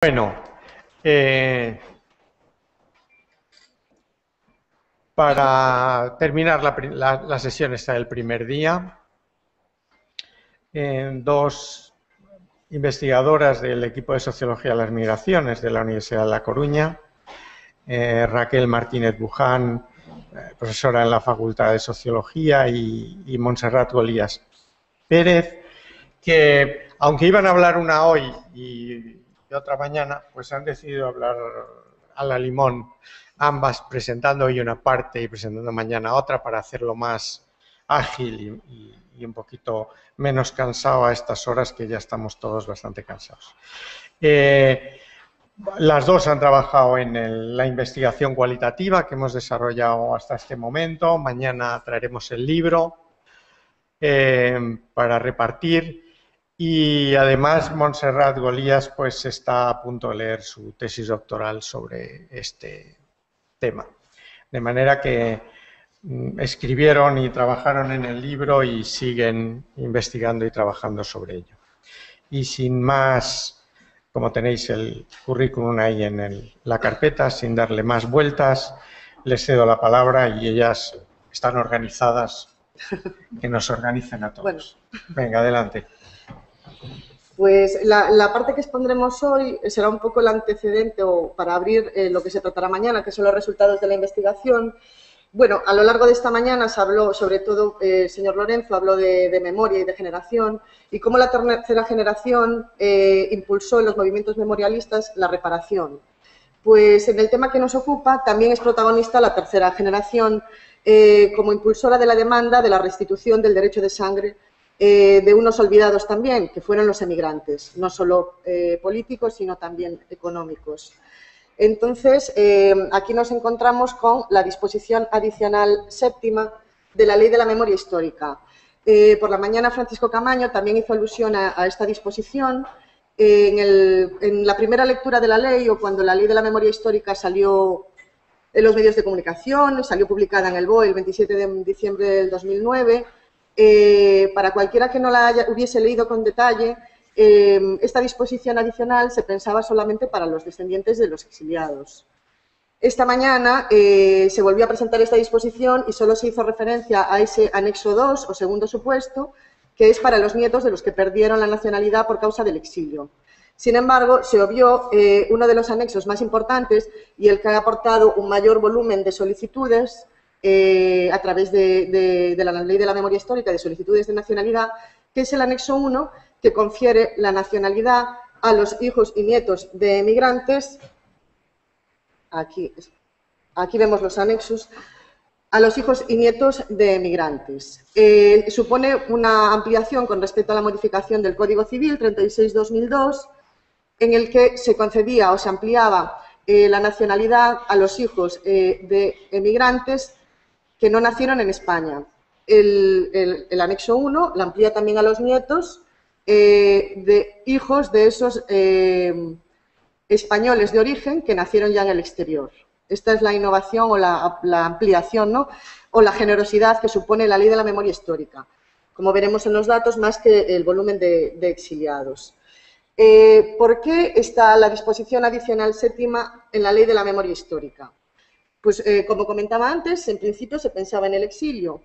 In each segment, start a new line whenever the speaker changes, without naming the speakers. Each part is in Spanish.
Bueno, para terminar la sesión esta del primer día, dos investigadoras del equipo de Sociología de las Migraciones de la Universidad de La Coruña, Raquel Martínez Buján, profesora en la Facultad de Sociología, y Montserrat Golías Pérez, que aunque iban a hablar una hoy y otra mañana, pues han decidido hablar a la limón, ambas presentando hoy una parte y presentando mañana otra para hacerlo más ágil y un poquito menos cansado a estas horas que ya estamos todos bastante cansados. Las dos han trabajado en la investigación cualitativa que hemos desarrollado hasta este momento. Mañana traeremos el libro para repartir. Y además Montserrat Golías pues está a punto de leer su tesis doctoral sobre este tema. De manera que escribieron y trabajaron en el libro y siguen investigando y trabajando sobre ello. Y sin más, como tenéis el currículum ahí en la carpeta, sin darle más vueltas, les cedo la palabra y ellas están organizadas, que nos organicen a todos. Bueno. Venga, adelante.
Pues la parte que expondremos hoy será un poco el antecedente o para abrir lo que se tratará mañana, que son los resultados de la investigación. Bueno, a lo largo de esta mañana se habló, sobre todo el señor Lorenzo, habló de memoria y de generación y cómo la tercera generación impulsó en los movimientos memorialistas la reparación. Pues en el tema que nos ocupa también es protagonista la tercera generación como impulsora de la demanda de la restitución del derecho de sangre de unos olvidados también, que fueron los emigrantes, no solo políticos, sino también económicos. Entonces, aquí nos encontramos con la disposición adicional séptima de la Ley de la Memoria Histórica. Por la mañana, Francisco Camaño también hizo alusión a esta disposición. En la primera lectura de la ley, o cuando la Ley de la Memoria Histórica salió en los medios de comunicación, salió publicada en el BOE el 27 de diciembre del 2009, para cualquiera que no la hubiese leído con detalle, esta disposición adicional se pensaba solamente para los descendientes de los exiliados. Esta mañana se volvió a presentar esta disposición y solo se hizo referencia a ese anexo 2 o segundo supuesto, que es para los nietos de los que perdieron la nacionalidad por causa del exilio. Sin embargo, se obvió uno de los anexos más importantes y el que ha aportado un mayor volumen de solicitudes a través de la Ley de la Memoria Histórica de solicitudes de nacionalidad, que es el anexo 1, que confiere la nacionalidad a los hijos y nietos de emigrantes. Aquí vemos los anexos. A los hijos y nietos de emigrantes. Supone una ampliación con respecto a la modificación del Código Civil 36/2002, en el que se concedía o se ampliaba la nacionalidad a los hijos de emigrantes que no nacieron en España. El anexo 1 la amplía también a los nietos de hijos de esos españoles de origen que nacieron ya en el exterior. Esta es la innovación o la ampliación, ¿no? O la generosidad que supone la Ley de la Memoria Histórica, como veremos en los datos, más que el volumen de exiliados. ¿Por qué está la disposición adicional séptima en la Ley de la Memoria Histórica? Pues, como comentaba antes, en principio se pensaba en el exilio,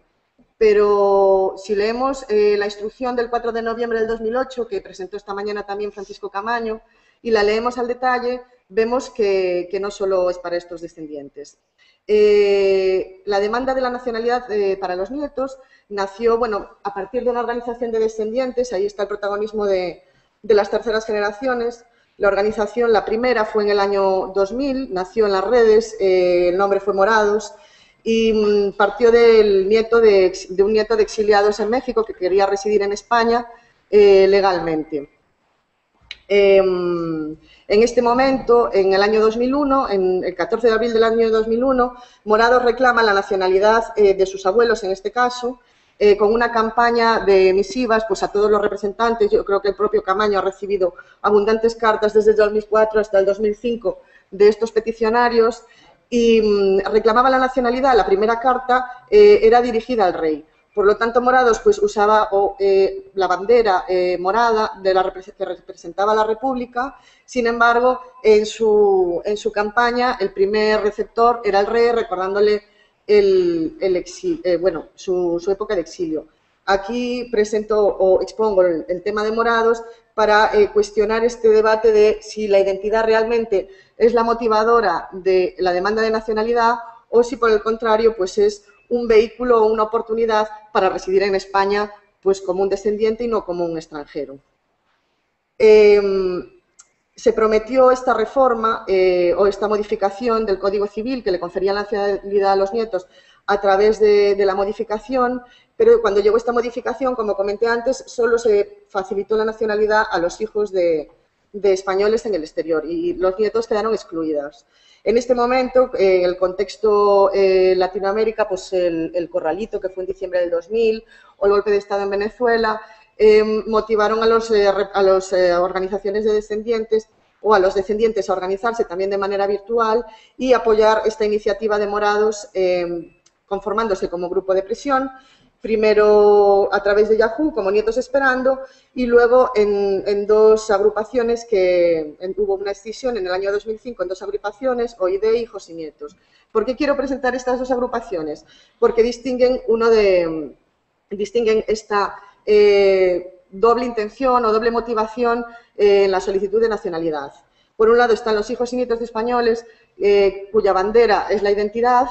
pero si leemos la instrucción del 4 de noviembre del 2008, que presentó esta mañana también Francisco Camaño, y la leemos al detalle, vemos que no solo es para estos descendientes. La demanda de la nacionalidad para los nietos nació, bueno, a partir de una organización de descendientes, ahí está el protagonismo de las terceras generaciones. La organización, la primera, fue en el año 2000, nació en las redes, el nombre fue Morados, y partió del un nieto de exiliados en México que quería residir en España legalmente. En este momento, en el año 2001, en el 14 de abril del año 2001, Morados reclama la nacionalidad de sus abuelos, en este caso, con una campaña de misivas pues, a todos los representantes. Yo creo que el propio Camaño ha recibido abundantes cartas desde el 2004 hasta el 2005 de estos peticionarios y reclamaba la nacionalidad. La primera carta era dirigida al rey, Por lo tanto, Morados pues usaba la bandera morada que representaba a la República. Sin embargo, en su campaña, el primer receptor era el rey, recordándole su época de exilio. Aquí presento o expongo el tema de Morados para cuestionar este debate de si la identidad realmente es la motivadora de la demanda de nacionalidad o si, por el contrario, pues es un vehículo o una oportunidad para residir en España pues como un descendiente y no como un extranjero. Se prometió esta reforma o esta modificación del Código Civil que le confería la nacionalidad a los nietos a través de la modificación, pero cuando llegó esta modificación, como comenté antes, solo se facilitó la nacionalidad a los hijos de españoles en el exterior y los nietos quedaron excluidos. En este momento, en el contexto Latinoamérica, pues el corralito que fue en diciembre del 2000 o el golpe de Estado en Venezuela motivaron a las organizaciones de descendientes o a los descendientes a organizarse también de manera virtual y apoyar esta iniciativa de Morados conformándose como grupo de presión, primero a través de Yahoo, como Nietos Esperando, y luego en dos agrupaciones que hubo una escisión en el año 2005 en dos agrupaciones, OID, Hijos y Nietos. ¿Por qué quiero presentar estas dos agrupaciones? Porque distinguen esta doble intención o doble motivación en la solicitud de nacionalidad. Por un lado están los hijos y nietos de españoles cuya bandera es la identidad,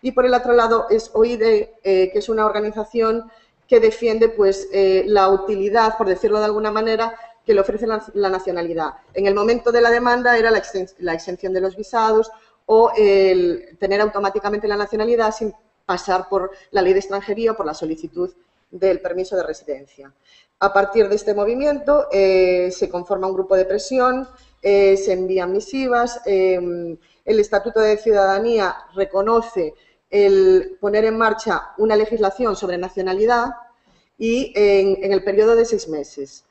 y por el otro lado es OIDE, que es una organización que defiende pues, la utilidad, por decirlo de alguna manera, que le ofrece la nacionalidad. En el momento de la demanda era la exención de los visados o el tener automáticamente la nacionalidad sin pasar por la ley de extranjería o por la solicitud del permiso de residencia. A partir de este movimiento se conforma un grupo de presión, se envían misivas, el Estatuto de Ciudadanía reconoce el poner en marcha una legislación sobre nacionalidad y en el periodo de 6 meses.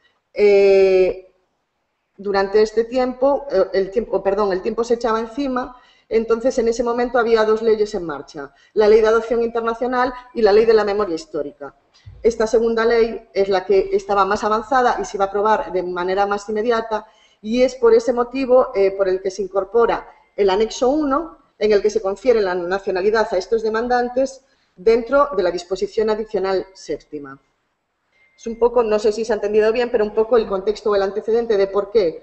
Durante este tiempo, el tiempo se echaba encima, entonces en ese momento había dos leyes en marcha, la Ley de Adopción Internacional y la Ley de la Memoria Histórica. Esta segunda ley es la que estaba más avanzada y se iba a aprobar de manera más inmediata y es por ese motivo por el que se incorpora el anexo 1, en el que se confiere la nacionalidad a estos demandantes dentro de la disposición adicional séptima. Es un poco, no sé si se ha entendido bien, pero un poco el contexto o el antecedente de por qué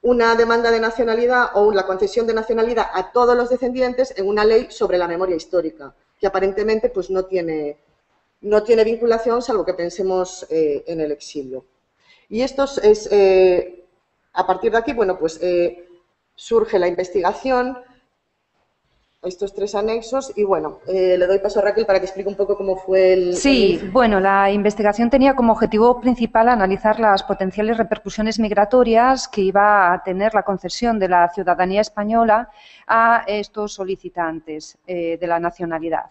una demanda de nacionalidad o la concesión de nacionalidad a todos los descendientes en una ley sobre la memoria histórica, que aparentemente pues, no tiene vinculación, salvo que pensemos en el exilio. Y esto es, a partir de aquí, bueno, pues surge la investigación, estos 3 anexos y bueno, le doy paso a Raquel para que explique un poco cómo fue el...
Sí, bueno, la investigación tenía como objetivo principal analizar las potenciales repercusiones migratorias que iba a tener la concesión de la ciudadanía española a estos solicitantes de la nacionalidad.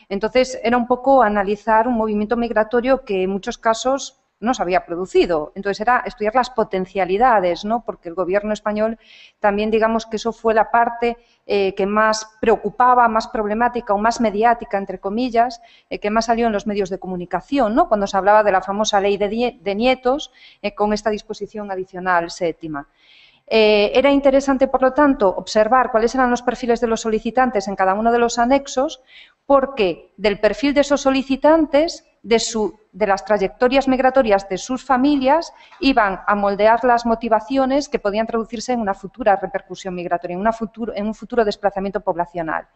Entonces, era un poco analizar un movimiento migratorio que en muchos casos no se había producido. Entonces, era estudiar las potencialidades, ¿no? Porque el Gobierno español también, digamos que eso fue la parte que más preocupaba, más problemática o más mediática, entre comillas, que más salió en los medios de comunicación, ¿no? Cuando se hablaba de la famosa ley de nietos con esta disposición adicional séptima. Era interesante, por lo tanto, observar cuáles eran los perfiles de los solicitantes en cada uno de los anexos, porque del perfil de esos solicitantes, de las trayectorias migratorias de sus familias, iban a moldear las motivaciones que podían traducirse en una futura repercusión migratoria, en un futuro desplazamiento poblacional.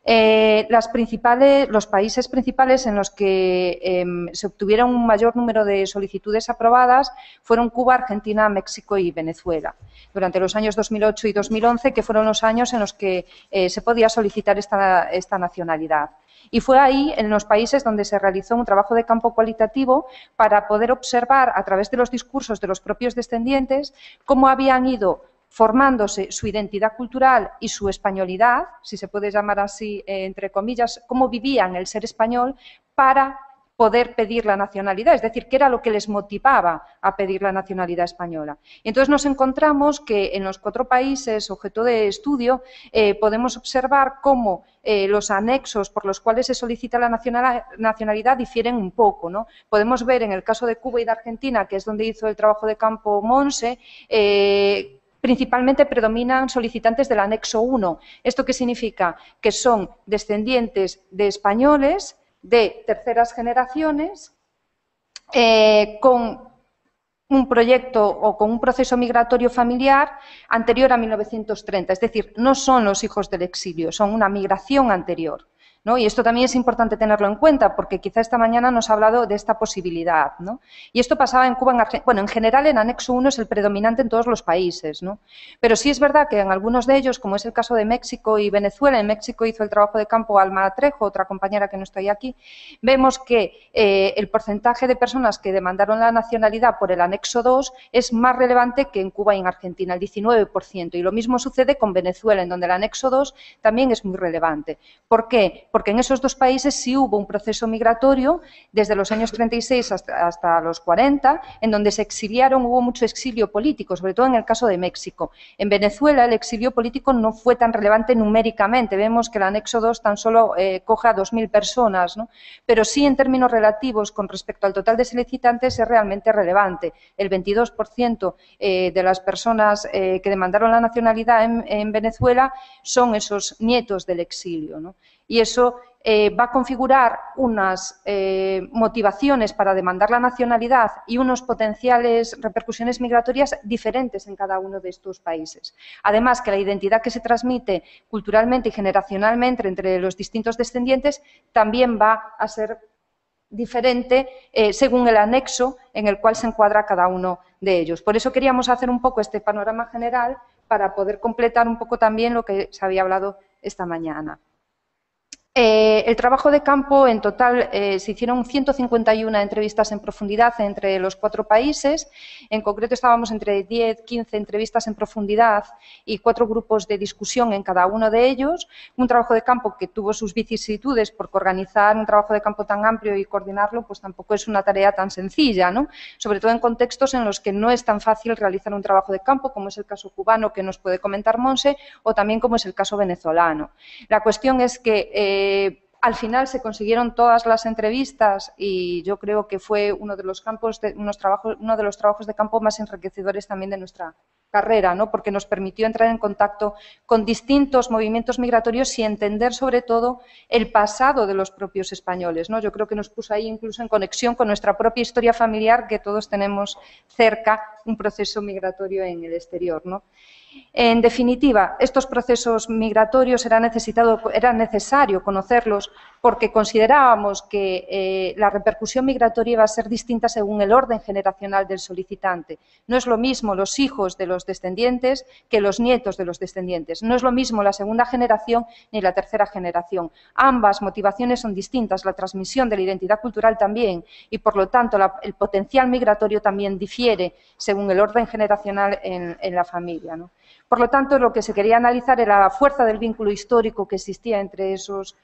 Los países principales en los que se obtuvieron un mayor número de solicitudes aprobadas fueron Cuba, Argentina, México y Venezuela, durante los años 2008 y 2011, que fueron los años en los que se podía solicitar esta nacionalidad. Y fue ahí, en los países, donde se realizó un trabajo de campo cualitativo para poder observar, a través de los discursos de los propios descendientes, cómo habían ido formándose su identidad cultural y su españolidad, si se puede llamar así, entre comillas, cómo vivían el ser español para poder pedir la nacionalidad, es decir, qué era lo que les motivaba a pedir la nacionalidad española. Y entonces nos encontramos que en los 4 países objeto de estudio podemos observar cómo los anexos por los cuales se solicita la nacionalidad difieren un poco, ¿no? Podemos ver en el caso de Cuba y de Argentina, que es donde hizo el trabajo de campo Monse, principalmente predominan solicitantes del anexo 1. ¿Esto qué significa? Que son descendientes de españoles de terceras generaciones con un proyecto o con un proceso migratorio familiar anterior a 1930. Es decir, no son los hijos del exilio, son una migración anterior, ¿no? Y esto también es importante tenerlo en cuenta porque quizá esta mañana nos ha hablado de esta posibilidad, ¿no? Y esto pasaba en Cuba, bueno, en general en anexo 1 es el predominante en todos los países, ¿no? Pero sí es verdad que en algunos de ellos, como es el caso de México y Venezuela, en México hizo el trabajo de campo Alma Trejo, otra compañera que no está aquí, vemos que el porcentaje de personas que demandaron la nacionalidad por el anexo 2 es más relevante que en Cuba y en Argentina, el 19%. Y lo mismo sucede con Venezuela, en donde el anexo 2 también es muy relevante. ¿Por qué? Porque en esos 2 países sí hubo un proceso migratorio desde los años 36 hasta los 40, en donde se exiliaron, hubo mucho exilio político, sobre todo en el caso de México. En Venezuela el exilio político no fue tan relevante numéricamente, vemos que el anexo 2 tan solo coge a 2.000 personas, ¿no? Pero sí en términos relativos con respecto al total de solicitantes es realmente relevante. El 22% de las personas que demandaron la nacionalidad en Venezuela son esos nietos del exilio, ¿no? Y eso va a configurar unas motivaciones para demandar la nacionalidad y unas potenciales repercusiones migratorias diferentes en cada uno de estos países. Además, que la identidad que se transmite culturalmente y generacionalmente entre los distintos descendientes también va a ser diferente según el anexo en el cual se encuadra cada uno de ellos. Por eso queríamos hacer un poco este panorama general para poder completar un poco también lo que se había hablado esta mañana. El trabajo de campo, en total, se hicieron 151 entrevistas en profundidad entre los 4 países. En concreto, estábamos entre 10, 15 entrevistas en profundidad y 4 grupos de discusión en cada uno de ellos. Un trabajo de campo que tuvo sus vicisitudes, porque organizar un trabajo de campo tan amplio y coordinarlo, pues tampoco es una tarea tan sencilla, ¿no? Sobre todo en contextos en los que no es tan fácil realizar un trabajo de campo, como es el caso cubano, que nos puede comentar Monse, o también como es el caso venezolano. La cuestión es que al final se consiguieron todas las entrevistas y yo creo que fue uno de los trabajos de campo más enriquecedores también de nuestra carrera, ¿no? Porque nos permitió entrar en contacto con distintos movimientos migratorios y entender sobre todo el pasado de los propios españoles, ¿no? Yo creo que nos puso ahí incluso en conexión con nuestra propia historia familiar, que todos tenemos cerca un proceso migratorio en el exterior, ¿no? En definitiva, estos procesos migratorios era necesario conocerlos porque considerábamos que la repercusión migratoria iba a ser distinta según el orden generacional del solicitante. No es lo mismo los hijos de los descendientes que los nietos de los descendientes. No es lo mismo la segunda generación ni la tercera generación. Ambas motivaciones son distintas, la transmisión de la identidad cultural también y, por lo tanto, el potencial migratorio también difiere según el orden generacional en la familia, ¿no? Por lo tanto, lo que se quería analizar era la fuerza del vínculo histórico que existía entre esos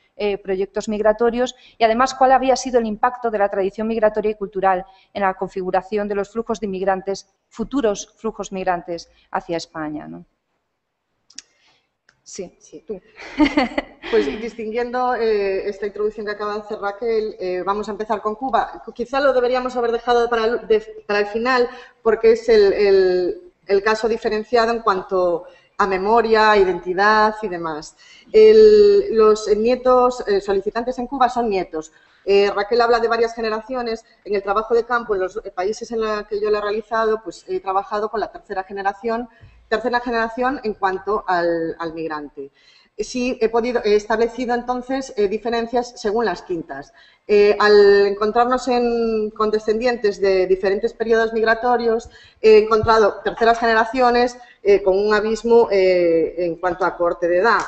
proyectos migratorios y, además, cuál había sido el impacto de la tradición migratoria y cultural en la configuración de los flujos de inmigrantes, futuros flujos migrantes hacia España, ¿no? Sí, tú.
Pues distinguiendo esta introducción que acaba de hacer Raquel, vamos a empezar con Cuba. Quizá lo deberíamos haber dejado para el final porque es el caso diferenciado en cuanto a memoria, identidad y demás. Los nietos solicitantes en Cuba son nietos. Raquel habla de varias generaciones. En el trabajo de campo, en los países en los que yo lo he realizado, pues he trabajado con la tercera generación en cuanto al migrante. Sí, he establecido entonces diferencias según las quintas. Al encontrarnos con descendientes de diferentes periodos migratorios, he encontrado terceras generaciones con un abismo en cuanto a corte de edad.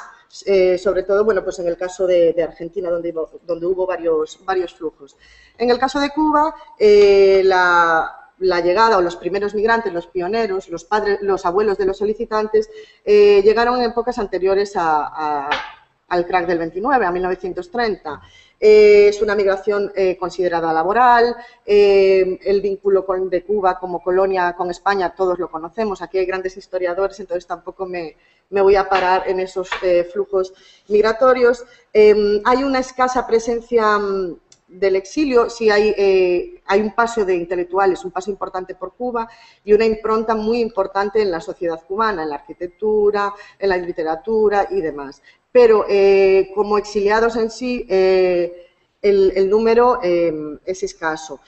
Sobre todo, bueno, pues en el caso de Argentina, donde hubo varios flujos. En el caso de Cuba, la llegada o los primeros migrantes, los pioneros, los abuelos de los solicitantes, llegaron en épocas anteriores a al crack del 29, a 1930. Es una migración considerada laboral, el vínculo de Cuba como colonia con España todos lo conocemos, aquí hay grandes historiadores, entonces tampoco me voy a parar en esos flujos migratorios. Hay una escasa presencia del exilio, sí hay un paso de intelectuales, un paso importante por Cuba y una impronta muy importante en la sociedad cubana, en la arquitectura, en la literatura y demás. Pero como exiliados en sí, el número es escaso.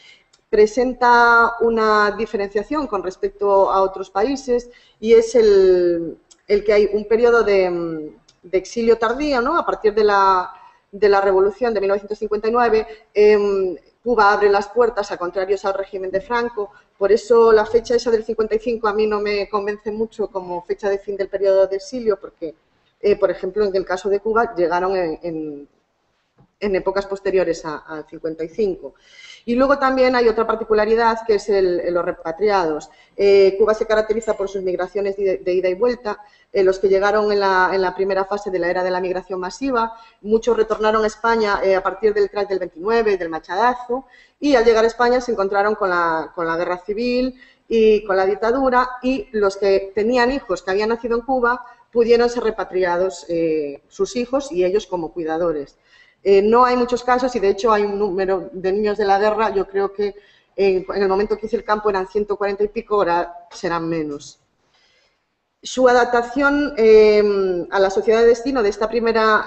Presenta una diferenciación con respecto a otros países y es el que hay un periodo de exilio tardío, ¿no? A partir de la Revolución de 1959, Cuba abre las puertas a contrarios al régimen de Franco. Por eso la fecha esa del 55 a mí no me convence mucho como fecha de fin del periodo de exilio, porque, por ejemplo, en el caso de Cuba llegaron en épocas posteriores al 55. Y luego también hay otra particularidad que es los repatriados. Cuba se caracteriza por sus migraciones de ida y vuelta. Los que llegaron en la primera fase de la era de la migración masiva, muchos retornaron a España a partir del crack del 29 y del machadazo, y al llegar a España se encontraron con la guerra civil y con la dictadura, y los que tenían hijos que habían nacido en Cuba pudieron ser repatriados sus hijos y ellos como cuidadores. No hay muchos casos y de hecho hay un número de niños de la guerra, yo creo que en el momento que hice el campo eran 140 y pico, ahora serán menos. Su adaptación a la sociedad de destino de esta primera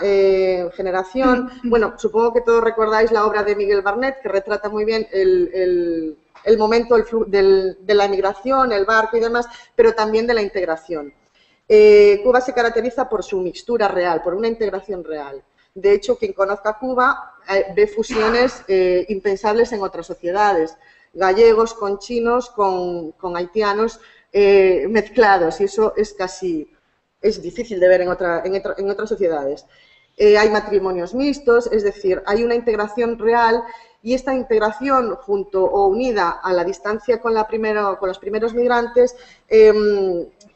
generación, bueno, supongo que todos recordáis la obra de Miguel Barnet, que retrata muy bien el momento de la emigración, el barco y demás, pero también de la integración. Cuba se caracteriza por su mixtura real, por una integración real. De hecho, quien conozca Cuba ve fusiones impensables en otras sociedades, gallegos con chinos, con haitianos mezclados, y eso es difícil de ver en otras sociedades. Hay matrimonios mixtos, es decir, hay una integración real, y esta integración junto o unida a la distancia con los primeros migrantes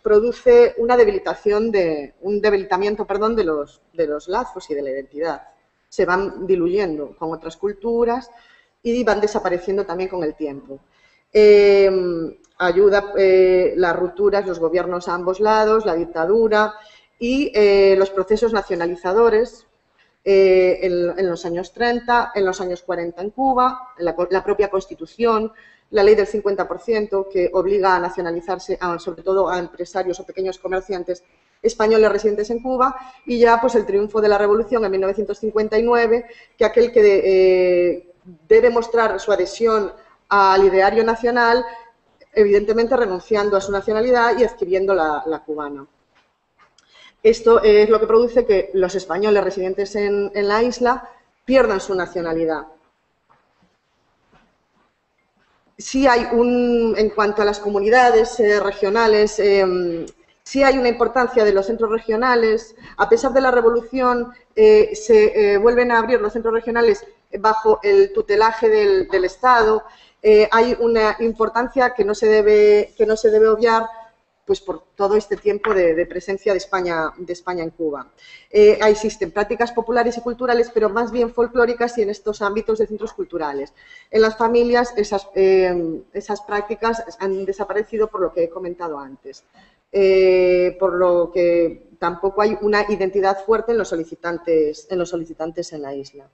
produce un debilitamiento de los lazos y de la identidad. Se van diluyendo con otras culturas y van desapareciendo también con el tiempo. Ayuda las rupturas, los gobiernos a ambos lados, la dictadura y los procesos nacionalizadores en los años 30, en los años 40 en Cuba, la propia Constitución, la ley del 50% que obliga a nacionalizarse sobre todo a empresarios o pequeños comerciantes españoles residentes en Cuba, y ya pues el triunfo de la Revolución en 1959, que aquel que debe mostrar su adhesión al ideario nacional, evidentemente renunciando a su nacionalidad y adquiriendo la cubana. Esto es lo que produce que los españoles residentes en la isla pierdan su nacionalidad. Sí hay en cuanto a las comunidades regionales, sí hay una importancia de los centros regionales. A pesar de la revolución, se vuelven a abrir los centros regionales bajo el tutelaje del Estado. Hay una importancia que no se debe obviar, pues por todo este tiempo de presencia de España en Cuba. Existen prácticas populares y culturales, pero más bien folclóricas y en estos ámbitos de centros culturales. En las familias esas prácticas han desaparecido por lo que he comentado antes, por lo que tampoco hay una identidad fuerte en los solicitantes en la isla.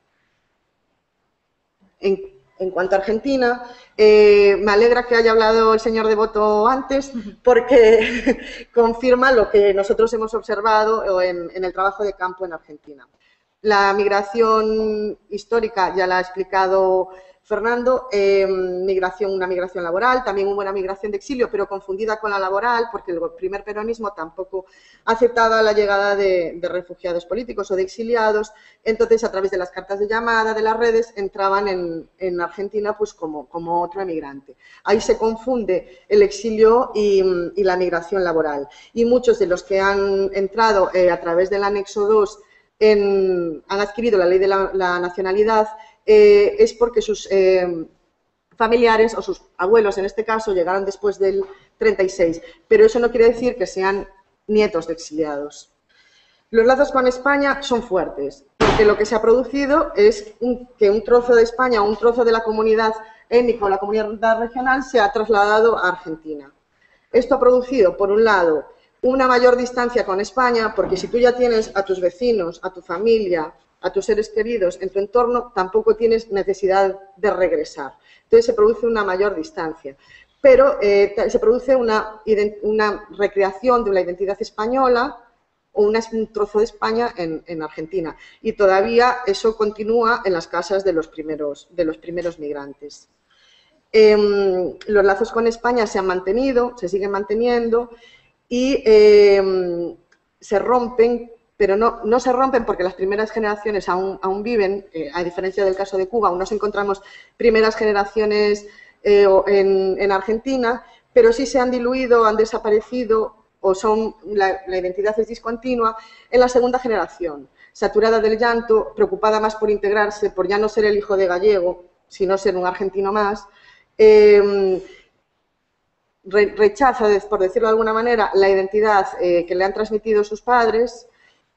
En cuanto a Argentina, me alegra que haya hablado el señor Devoto antes, porque confirma lo que nosotros hemos observado en el trabajo de campo en Argentina. La migración histórica ya la ha explicado Fernando, una migración laboral, también hubo una migración de exilio, pero confundida con la laboral, porque el primer peronismo tampoco aceptaba la llegada de refugiados políticos o de exiliados. Entonces, a través de las cartas de llamada, de las redes, entraban en Argentina pues como otro emigrante. Ahí se confunde el exilio y la migración laboral. Y muchos de los que han entrado a través del anexo 2 han adquirido la ley de la nacionalidad, es porque sus familiares o sus abuelos, en este caso, llegaron después del 36. Pero eso no quiere decir que sean nietos de exiliados. Los lazos con España son fuertes, porque lo que se ha producido es que un trozo de España, un trozo de la comunidad étnica o la comunidad regional se ha trasladado a Argentina. Esto ha producido, por un lado, una mayor distancia con España, porque si tú ya tienes a tus vecinos, a tu familia, a tus seres queridos en tu entorno, tampoco tienes necesidad de regresar. Entonces se produce una mayor distancia. Pero se produce una recreación de la identidad española o un trozo de España en Argentina. Y todavía eso continúa en las casas de los primeros migrantes. Los lazos con España se han mantenido, se siguen manteniendo y se rompen, pero no se rompen porque las primeras generaciones aún viven, a diferencia del caso de Cuba, aún nos encontramos primeras generaciones en Argentina, pero sí se han diluido, han desaparecido o la identidad es discontinua en la segunda generación, saturada del llanto, preocupada más por integrarse, por ya no ser el hijo de gallego, sino ser un argentino más, rechaza, por decirlo de alguna manera, la identidad que le han transmitido sus padres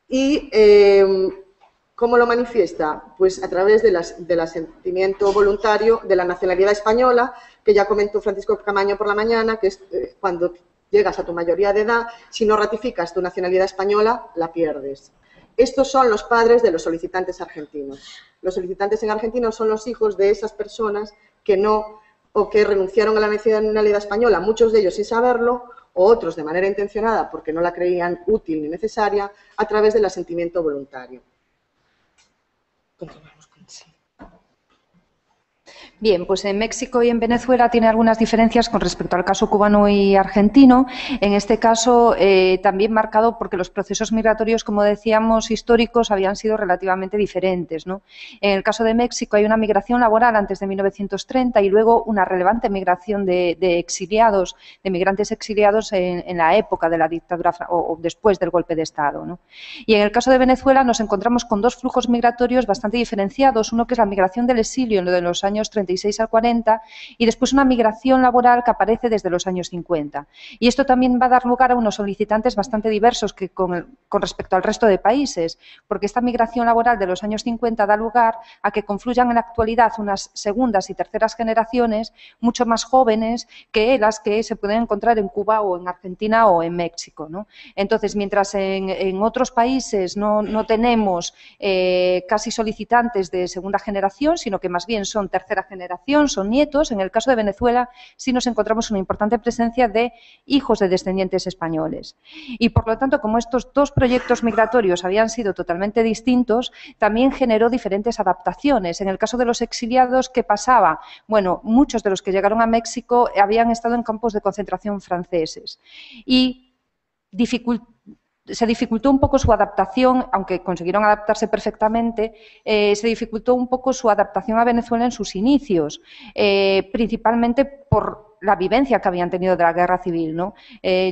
y ¿cómo lo manifiesta? Pues a través del asentimiento voluntario de la nacionalidad española, que ya comentó Francisco Camaño por la mañana, que es cuando llegas a tu mayoría de edad, si no ratificas tu nacionalidad española, la pierdes. Estos son los padres de los solicitantes argentinos. Los solicitantes en Argentina son los hijos de esas personas que renunciaron a la nacionalidad española, muchos de ellos sin saberlo, o otros de manera intencionada porque no la creían útil ni necesaria, a través del asentimiento voluntario. Continuamos con sí.
Bien, pues en México y en Venezuela tiene algunas diferencias con respecto al caso cubano y argentino. En este caso, también marcado porque los procesos migratorios, como decíamos, históricos, habían sido relativamente diferentes, ¿no? En el caso de México hay una migración laboral antes de 1930 y luego una relevante migración de exiliados, de migrantes exiliados en la época de la dictadura o después del golpe de Estado, ¿no? Y en el caso de Venezuela nos encontramos con dos flujos migratorios bastante diferenciados. Uno que es la migración del exilio en los años 36 al 40 y después una migración laboral que aparece desde los años 50. Y esto también va a dar lugar a unos solicitantes bastante diversos que con respecto al resto de países, porque esta migración laboral de los años 50 da lugar a que confluyan en la actualidad unas segundas y terceras generaciones mucho más jóvenes que las que se pueden encontrar en Cuba o en Argentina o en México, ¿no? Entonces, mientras en otros países no tenemos casi solicitantes de segunda generación, sino que más bien son tercera generación, son nietos. En el caso de Venezuela sí nos encontramos una importante presencia de hijos de descendientes españoles. Y por lo tanto, como estos dos proyectos migratorios habían sido totalmente distintos, también generó diferentes adaptaciones. En el caso de los exiliados, ¿qué pasaba? Bueno, muchos de los que llegaron a México habían estado en campos de concentración franceses y se dificultó un poco su adaptación, aunque consiguieron adaptarse perfectamente, se dificultó un poco su adaptación a Venezuela en sus inicios, principalmente por la vivencia que habían tenido de la guerra civil, ¿no?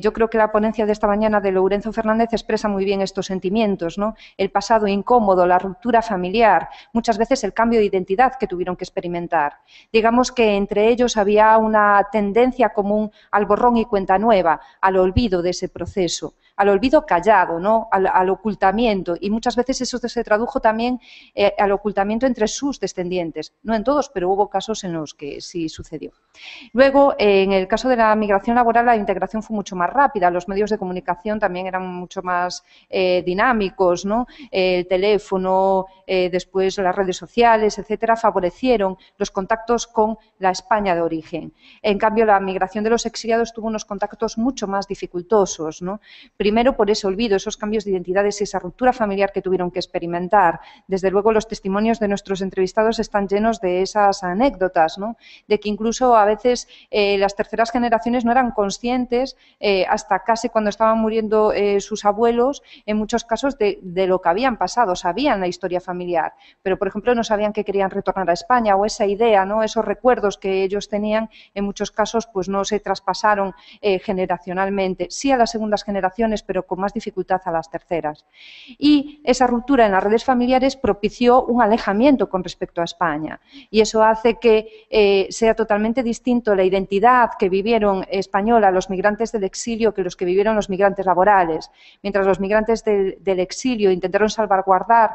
Yo creo que la ponencia de esta mañana de Lourenço Fernández expresa muy bien estos sentimientos, ¿no? El pasado incómodo, la ruptura familiar, muchas veces el cambio de identidad que tuvieron que experimentar. Digamos que entre ellos había una tendencia común al borrón y cuenta nueva, al olvido de ese proceso, al olvido callado, ¿no? Al ocultamiento, y muchas veces eso se tradujo también al ocultamiento entre sus descendientes. No en todos, pero hubo casos en los que sí sucedió. Luego, en el caso de la migración laboral, la integración fue mucho más rápida, los medios de comunicación también eran mucho más dinámicos, ¿no? El teléfono, después las redes sociales, etcétera, favorecieron los contactos con la España de origen. En cambio, la migración de los exiliados tuvo unos contactos mucho más dificultosos, ¿no? Primero, por ese olvido, esos cambios de identidades y esa ruptura familiar que tuvieron que experimentar. Desde luego, los testimonios de nuestros entrevistados están llenos de esas anécdotas, ¿no? De que incluso a veces las terceras generaciones no eran conscientes, hasta casi cuando estaban muriendo sus abuelos, en muchos casos de lo que habían pasado. Sabían la historia familiar, pero, por ejemplo, no sabían que querían retornar a España, o esa idea, ¿no? Esos recuerdos que ellos tenían, en muchos casos, pues no se traspasaron generacionalmente. Sí a las segundas generaciones, generaciones, pero con más dificultad a las terceras. Y esa ruptura en las redes familiares propició un alejamiento con respecto a España, y eso hace que sea totalmente distinto la identidad que vivieron española los migrantes del exilio que los que vivieron los migrantes laborales. Mientras los migrantes del exilio intentaron salvaguardar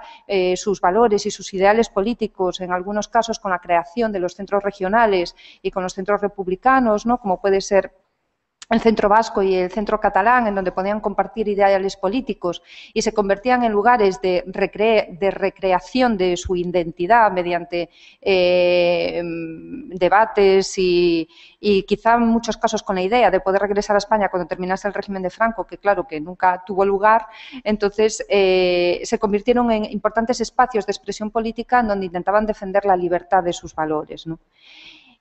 sus valores y sus ideales políticos, en algunos casos con la creación de los centros regionales y con los centros republicanos, ¿no?, como puede ser el centro vasco y el centro catalán, en donde podían compartir ideales políticos y se convertían en lugares de recreación de su identidad mediante debates y quizá en muchos casos con la idea de poder regresar a España cuando terminase el régimen de Franco, que claro que nunca tuvo lugar. Entonces se convirtieron en importantes espacios de expresión política en donde intentaban defender la libertad de sus valores, ¿no?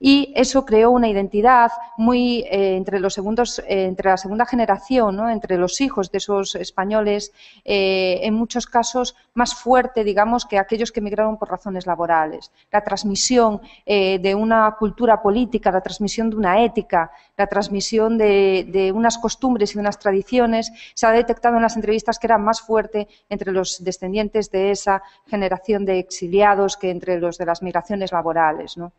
Y eso creó una identidad muy entre la segunda generación, ¿no?, entre los hijos de esos españoles, en muchos casos más fuerte, digamos, que aquellos que emigraron por razones laborales. La transmisión de una cultura política, la transmisión de una ética, la transmisión de unas costumbres y unas tradiciones, se ha detectado en las entrevistas que era más fuerte entre los descendientes de esa generación de exiliados que entre los de las migraciones laborales, ¿no?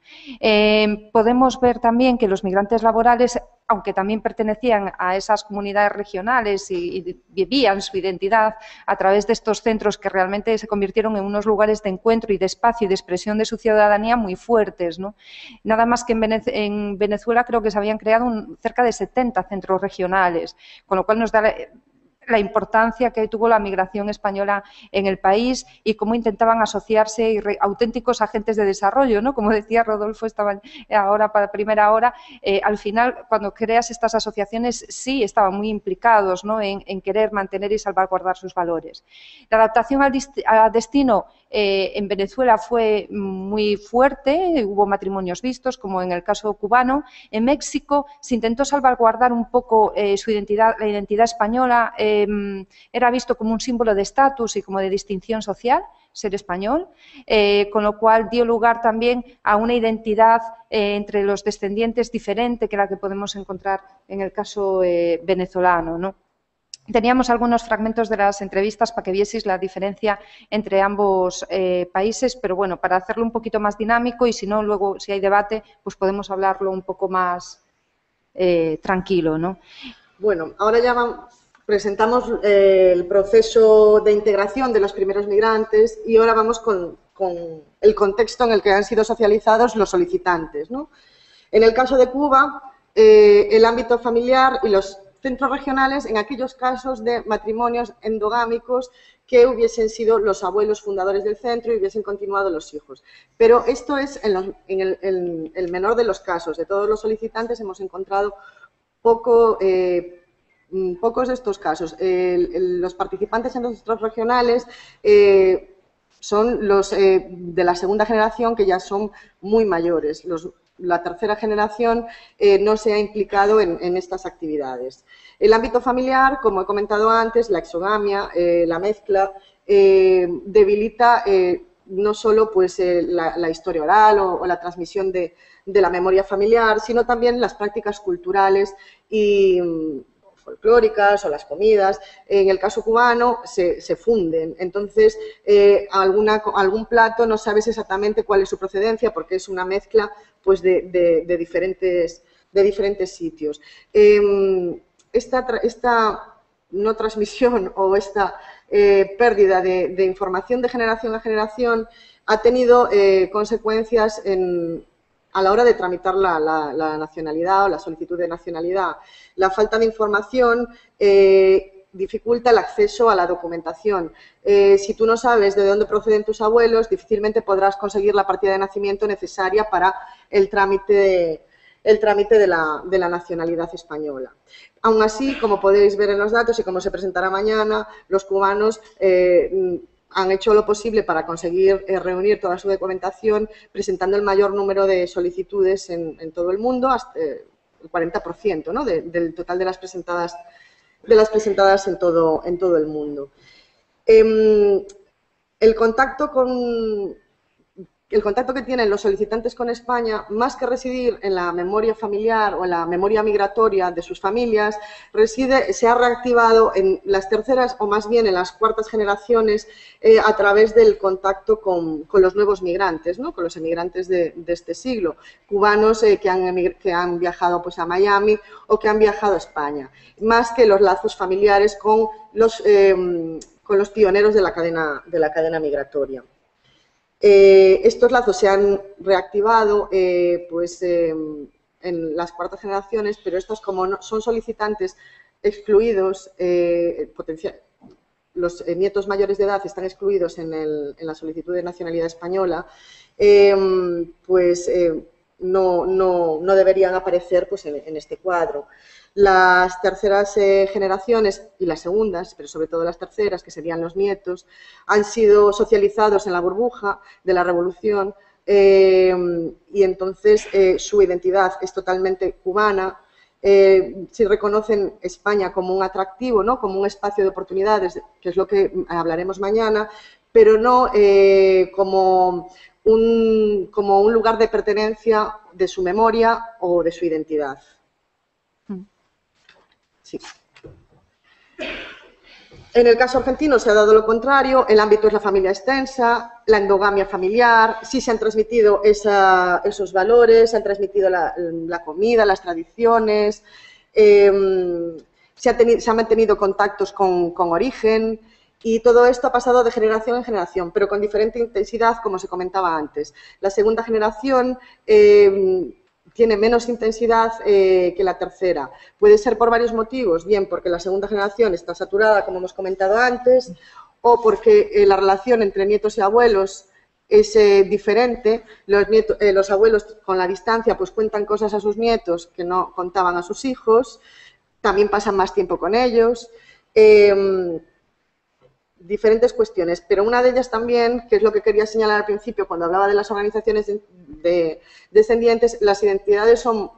Podemos ver también que los migrantes laborales, aunque también pertenecían a esas comunidades regionales y vivían su identidad a través de estos centros que realmente se convirtieron en unos lugares de encuentro y de espacio y de expresión de su ciudadanía muy fuertes, ¿no? Nada más que en Venezuela creo que se habían creado cerca de 70 centros regionales, con lo cual nos da la importancia que tuvo la migración española en el país y cómo intentaban asociarse auténticos agentes de desarrollo, ¿no? Como decía Rodolfo ahora para primera hora, al final cuando creas estas asociaciones sí estaban muy implicados, ¿no?, en querer mantener y salvaguardar sus valores. La adaptación al destino en Venezuela fue muy fuerte, hubo matrimonios vistos, como en el caso cubano. En México se intentó salvaguardar un poco su identidad, la identidad española. Era visto como un símbolo de estatus y como de distinción social, ser español, con lo cual dio lugar también a una identidad entre los descendientes diferente que la que podemos encontrar en el caso venezolano, ¿no? Teníamos algunos fragmentos de las entrevistas para que vieseis la diferencia entre ambos países, pero bueno, para hacerlo un poquito más dinámico y si no, luego si hay debate, pues podemos hablarlo un poco más tranquilo, ¿no?
Bueno, ahora ya presentamos el proceso de integración de los primeros migrantes y ahora vamos con el contexto en el que han sido socializados los solicitantes, ¿no? En el caso de Cuba, el ámbito familiar y los centros regionales en aquellos casos de matrimonios endogámicos que hubiesen sido los abuelos fundadores del centro y hubiesen continuado los hijos. Pero esto es en el menor de los casos. De todos los solicitantes hemos encontrado pocos de estos casos. Los participantes en los centros regionales son los de la segunda generación, que ya son muy mayores. La tercera generación no se ha implicado en estas actividades. El ámbito familiar, como he comentado antes, la exogamia, la mezcla, debilita no solo pues, la historia oral o la transmisión de la memoria familiar, sino también las prácticas culturales y folclóricas o las comidas. En el caso cubano se funden, entonces algún plato no sabes exactamente cuál es su procedencia porque es una mezcla pues, de diferentes sitios. Esta no transmisión o esta pérdida de información de generación a generación ha tenido consecuencias a la hora de tramitar la nacionalidad o la solicitud de nacionalidad. La falta de información dificulta el acceso a la documentación. Si tú no sabes de dónde proceden tus abuelos, difícilmente podrás conseguir la partida de nacimiento necesaria para el trámite de la nacionalidad española. Aún así, como podéis ver en los datos y como se presentará mañana, los cubanos han hecho lo posible para conseguir reunir toda su documentación, presentando el mayor número de solicitudes en todo el mundo, hasta el 40%, ¿no?, del total de las presentadas en todo el mundo. El contacto con el contacto que tienen los solicitantes con España, más que residir en la memoria familiar o en la memoria migratoria de sus familias, se ha reactivado en las terceras o más bien en las cuartas generaciones a través del contacto con los nuevos migrantes, ¿no? Con los emigrantes de este siglo, cubanos que han viajado pues, a Miami o que han viajado a España, más que los lazos familiares con los pioneros de la cadena migratoria. Estos lazos se han reactivado en las cuartas generaciones, pero estos, como son solicitantes excluidos, los nietos mayores de edad están excluidos en la solicitud de nacionalidad española, no deberían aparecer pues, en este cuadro. Las terceras generaciones y las segundas, pero sobre todo las terceras, que serían los nietos, han sido socializados en la burbuja de la Revolución y entonces su identidad es totalmente cubana. Si reconocen España como un atractivo, ¿no? Como un espacio de oportunidades, que es lo que hablaremos mañana, pero no como un lugar de pertenencia de su memoria o de su identidad. Sí. En el caso argentino se ha dado lo contrario, el ámbito es la familia extensa, la endogamia familiar, sí se han transmitido esos valores, se han transmitido la comida, las tradiciones, se han mantenido contactos con origen y todo esto ha pasado de generación en generación, pero con diferente intensidad, como se comentaba antes. La segunda generación tiene menos intensidad que la tercera. Puede ser por varios motivos, bien porque la segunda generación está saturada, como hemos comentado antes, o porque la relación entre nietos y abuelos es diferente. Los abuelos, con la distancia, pues cuentan cosas a sus nietos que no contaban a sus hijos, también pasan más tiempo con ellos. Diferentes cuestiones, pero una de ellas también, que es lo que quería señalar al principio cuando hablaba de las organizaciones de descendientes, las identidades son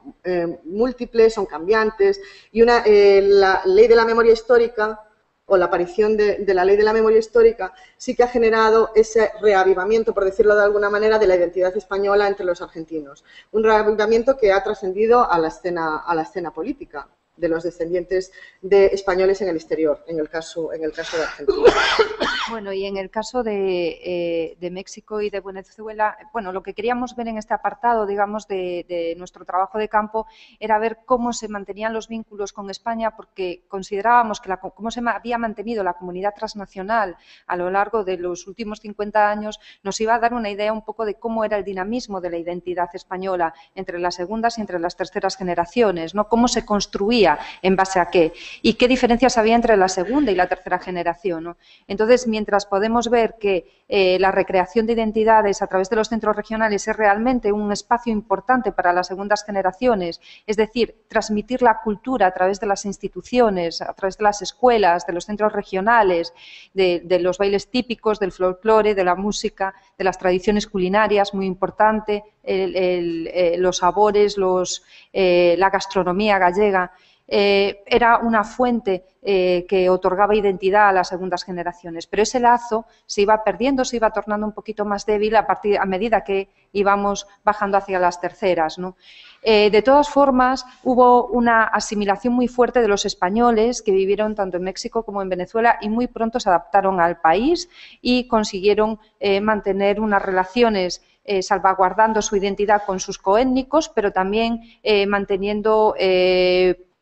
múltiples, son cambiantes y la ley de la memoria histórica o la aparición de la ley de la memoria histórica sí que ha generado ese reavivamiento, por decirlo de alguna manera, de la identidad española entre los argentinos. Un reavivamiento que ha trascendido a la escena política de los descendientes de españoles en el exterior, en el caso de Argentina.
Bueno, y en el caso de México y de Venezuela, bueno, lo que queríamos ver en este apartado, digamos, de nuestro trabajo de campo, era ver cómo se mantenían los vínculos con España, porque considerábamos que cómo se había mantenido la comunidad transnacional a lo largo de los últimos 50 años nos iba a dar una idea un poco de cómo era el dinamismo de la identidad española entre las segundas y entre las terceras generaciones, ¿no? Cómo se construía en base a qué y qué diferencias había entre la segunda y la tercera generación, ¿no? Entonces, mientras podemos ver que la recreación de identidades a través de los centros regionales es realmente un espacio importante para las segundas generaciones, es decir, transmitir la cultura a través de las instituciones, a través de las escuelas, de los centros regionales, de los bailes típicos, del folclore, de la música, de las tradiciones culinarias, muy importante, los sabores, la gastronomía gallega. Era una fuente que otorgaba identidad a las segundas generaciones, pero ese lazo se iba perdiendo, se iba tornando un poquito más débil a medida que íbamos bajando hacia las terceras, ¿no? De todas formas, hubo una asimilación muy fuerte de los españoles que vivieron tanto en México como en Venezuela y muy pronto se adaptaron al país y consiguieron mantener unas relaciones salvaguardando su identidad con sus coétnicos, pero también manteniendo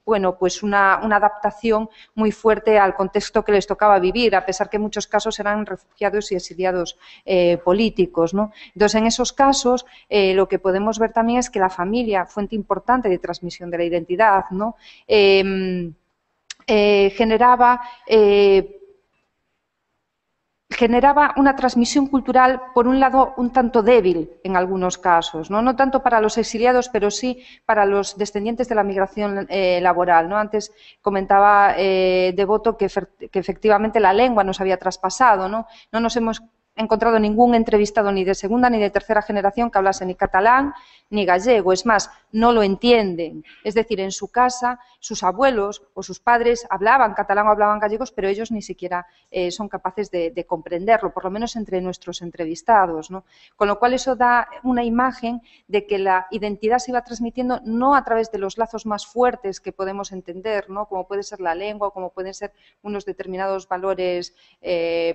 bueno, pues una adaptación muy fuerte al contexto que les tocaba vivir, a pesar que en muchos casos eran refugiados y exiliados políticos, ¿no? Entonces, en esos casos, lo que podemos ver también es que la familia, fuente importante de transmisión de la identidad, ¿no? Generaba una transmisión cultural, por un lado, un tanto débil en algunos casos, no tanto para los exiliados, pero sí para los descendientes de la migración laboral, ¿no? Antes comentaba Devoto que efectivamente la lengua nos había traspasado, ¿no? No nos hemos encontrado ningún entrevistado ni de segunda ni de tercera generación que hablase ni catalán ni gallego. Es más, no lo entienden. Es decir, en su casa sus abuelos o sus padres hablaban catalán o hablaban gallegos, pero ellos ni siquiera son capaces de comprenderlo, por lo menos entre nuestros entrevistados, ¿no? Con lo cual eso da una imagen de que la identidad se iba transmitiendo no a través de los lazos más fuertes que podemos entender, ¿no? Como puede ser la lengua, como pueden ser unos determinados valores,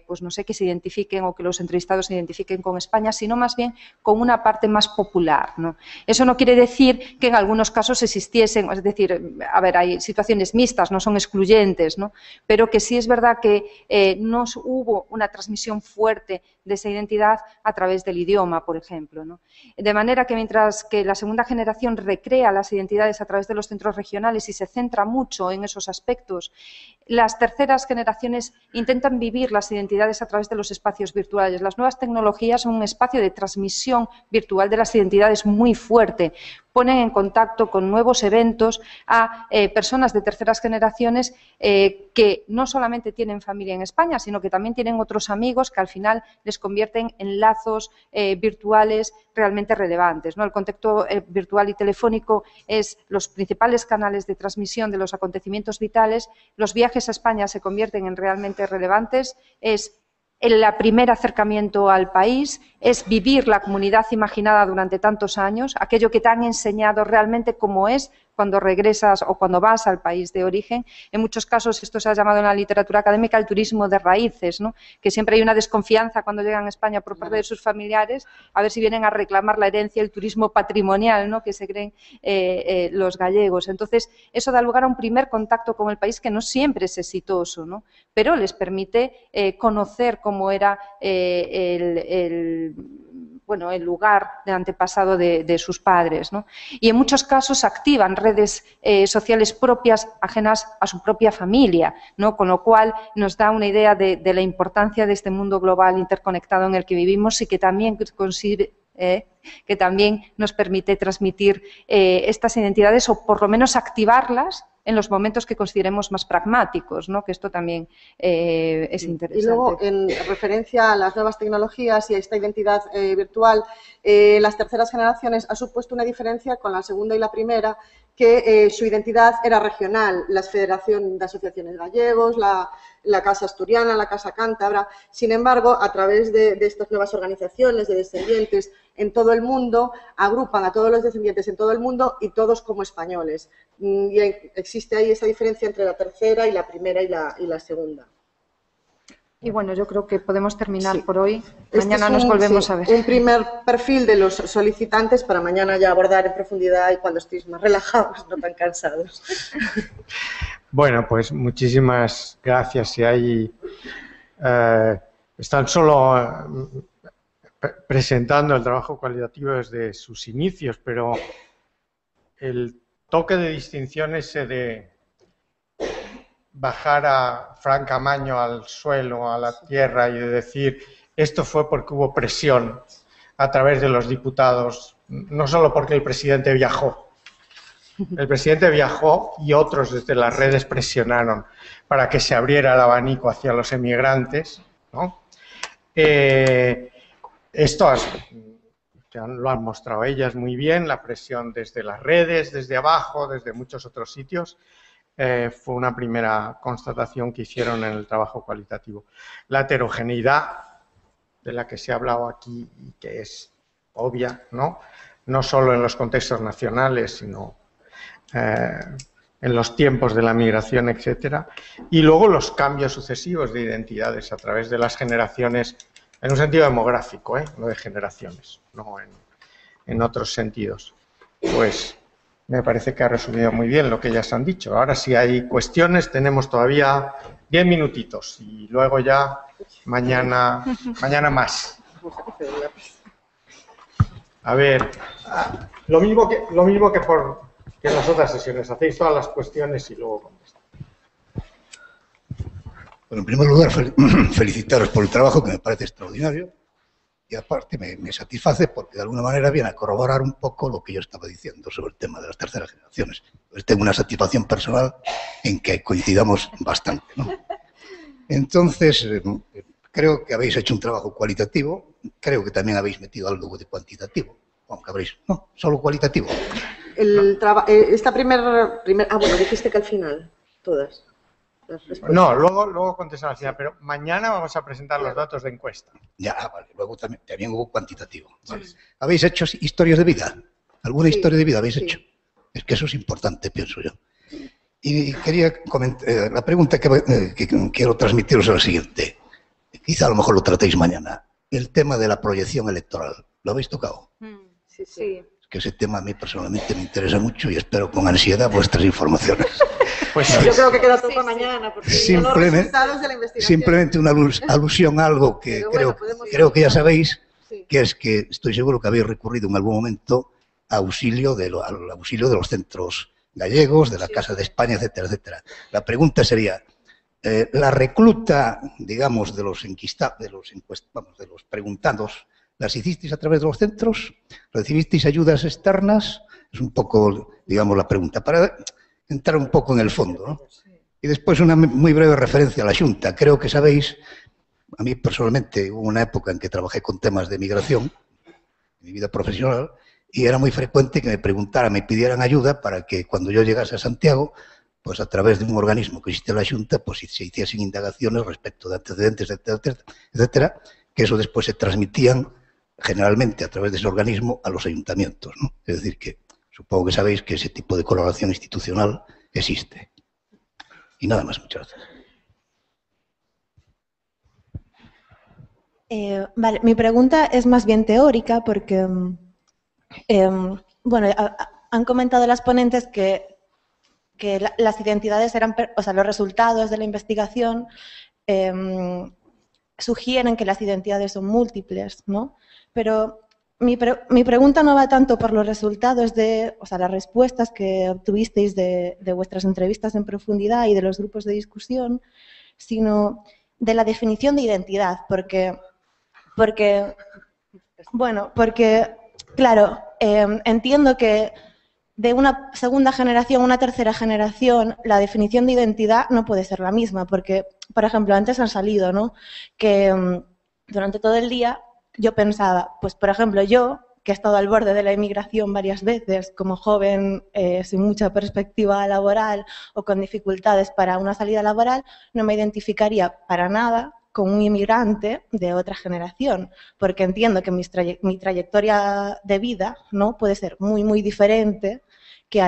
pues no sé, que se identifiquen o que los entrevistados se identifiquen con España, sino más bien con una parte más popular, ¿no? Eso no quiere decir que en algunos casos existiesen, es decir, a ver, hay situaciones mixtas, no son excluyentes, ¿no? Pero que sí es verdad que no hubo una transmisión fuerte de esa identidad a través del idioma, por ejemplo, ¿no? De manera que mientras que la segunda generación recrea las identidades a través de los centros regionales y se centra mucho en esos aspectos, las terceras generaciones intentan vivir las identidades a través de los espacios virtuales. Las nuevas tecnologías son un espacio de transmisión virtual de las identidades muy fuerte. Ponen en contacto con nuevos eventos a personas de terceras generaciones que no solamente tienen familia en España, sino que también tienen otros amigos que al final les convierten en lazos virtuales realmente relevantes, ¿no? El contacto virtual y telefónico es los principales canales de transmisión de los acontecimientos vitales. Los viajes a España se convierten en realmente relevantes. Es el primer acercamiento al país, es vivir la comunidad imaginada durante tantos años, aquello que te han enseñado realmente cómo es cuando regresas o cuando vas al país de origen. En muchos casos esto se ha llamado en la literatura académica el turismo de raíces, ¿no? Que siempre hay una desconfianza cuando llegan a España por parte de sus familiares, a ver si vienen a reclamar la herencia, el turismo patrimonial, ¿no? Que se creen los gallegos. Entonces, eso da lugar a un primer contacto con el país que no siempre es exitoso, ¿no? Pero les permite conocer cómo era el lugar de antepasado de sus padres, ¿no? Y en muchos casos activan redes sociales propias, ajenas a su propia familia, ¿no? Con lo cual nos da una idea de la importancia de este mundo global interconectado en el que vivimos y que también nos permite transmitir estas identidades o por lo menos activarlas en los momentos que consideremos más pragmáticos, ¿no? Que esto también es interesante.
Y luego, en referencia a las nuevas tecnologías y a esta identidad virtual, las terceras generaciones ha supuesto una diferencia con la segunda y la primera, que su identidad era regional, la Federación de Asociaciones Gallegos, la Casa Asturiana, la Casa Cántabra. Sin embargo, a través de estas nuevas organizaciones de descendientes en todo el mundo, agrupan a todos los descendientes en todo el mundo y todos como españoles. Y existe ahí esa diferencia entre la tercera y la primera y la segunda.
Y bueno, yo creo que podemos terminar por hoy. Mañana nos volvemos a ver.
Un primer perfil de los solicitantes para mañana ya abordar en profundidad y cuando estéis más relajados, no tan cansados.
Bueno, pues muchísimas gracias. Si hay, están solo presentando el trabajo cualitativo desde sus inicios, pero el toque de distinción ese de bajar a Fran Camaño al suelo, a la tierra y de decir esto fue porque hubo presión a través de los diputados, no solo porque el presidente viajó. El presidente viajó y otros desde las redes presionaron para que se abriera el abanico hacia los emigrantes, ¿no? Esto lo han mostrado ellas muy bien, la presión desde las redes, desde abajo, desde muchos otros sitios. Fue una primera constatación que hicieron en el trabajo cualitativo. La heterogeneidad de la que se ha hablado aquí y que es obvia, ¿no? No solo en los contextos nacionales, sino en los tiempos de la migración, etcétera. Y luego los cambios sucesivos de identidades a través de las generaciones, en un sentido demográfico, no de generaciones, no en otros sentidos. Pues me parece que ha resumido muy bien lo que ellas han dicho. Ahora, si hay cuestiones, tenemos todavía 10 minutitos y luego ya mañana más. A ver, lo mismo que en las otras sesiones, hacéis todas las cuestiones y luego contestáis.
Bueno, en primer lugar, felicitaros por el trabajo, que me parece extraordinario. Y aparte me satisface porque de alguna manera viene a corroborar un poco lo que yo estaba diciendo sobre el tema de las terceras generaciones. Pues tengo una satisfacción personal en que coincidamos bastante, ¿no? Entonces, creo que habéis hecho un trabajo cualitativo, creo que también habéis metido algo de cuantitativo, aunque habréis... No, solo cualitativo.
Esta primera... bueno, dijiste que al final, todas.
No, luego contestan al final, pero mañana vamos a presentar los datos de encuesta.
Ya, vale, luego también hubo cuantitativo. Vale. ¿Habéis hecho historias de vida? ¿Alguna historia de vida habéis hecho? Es que eso es importante, pienso yo. Y quería comentar, la pregunta que quiero transmitiros es la siguiente. Quizá a lo mejor lo tratéis mañana. El tema de la proyección electoral. ¿Lo habéis tocado?
Sí.
Es que ese tema a mí personalmente me interesa mucho y espero con ansiedad vuestras informaciones.
Pues yo creo que queda todo para mañana, porque son los resultados de la investigación.
Simplemente una alusión a algo que creo que ya sabéis, que es que estoy seguro que habéis recurrido en algún momento a al auxilio de los centros gallegos, de la Casa de España, etcétera, etcétera. La pregunta sería, la recluta, digamos, de los preguntados, ¿las hicisteis a través de los centros? ¿Recibisteis ayudas externas? Es un poco, digamos, la pregunta, para entrar un poco en el fondo, ¿no? Y después una muy breve referencia a la Xunta. Creo que sabéis, a mí personalmente hubo una época en que trabajé con temas de migración, en mi vida profesional, y era muy frecuente que me preguntaran, me pidieran ayuda para que cuando yo llegase a Santiago, pues a través de un organismo que existe en la Xunta, pues se hiciesen indagaciones respecto de antecedentes, etcétera, etcétera, que eso después se transmitían generalmente a través de ese organismo a los ayuntamientos, ¿no? Es decir, que supongo que sabéis que ese tipo de colaboración institucional existe. Y nada más, muchas gracias.
Vale, mi pregunta es más bien teórica porque, bueno, han comentado las ponentes que las identidades eran, o sea, los resultados de la investigación sugieren que las identidades son múltiples, ¿no? Pero mi pregunta no va tanto por los resultados o sea, las respuestas que obtuvisteis de vuestras entrevistas en profundidad y de los grupos de discusión, sino de la definición de identidad, porque claro, entiendo que de una segunda generación a una tercera generación la definición de identidad no puede ser la misma, porque, por ejemplo, antes han salido, ¿no?, que durante todo el día yo pensaba, pues por ejemplo, yo, que he estado al borde de la inmigración varias veces, como joven, sin mucha perspectiva laboral o con dificultades para una salida laboral, no me identificaría para nada con un inmigrante de otra generación, porque entiendo que mi trayectoria de vida, ¿no?, puede ser muy, muy diferente que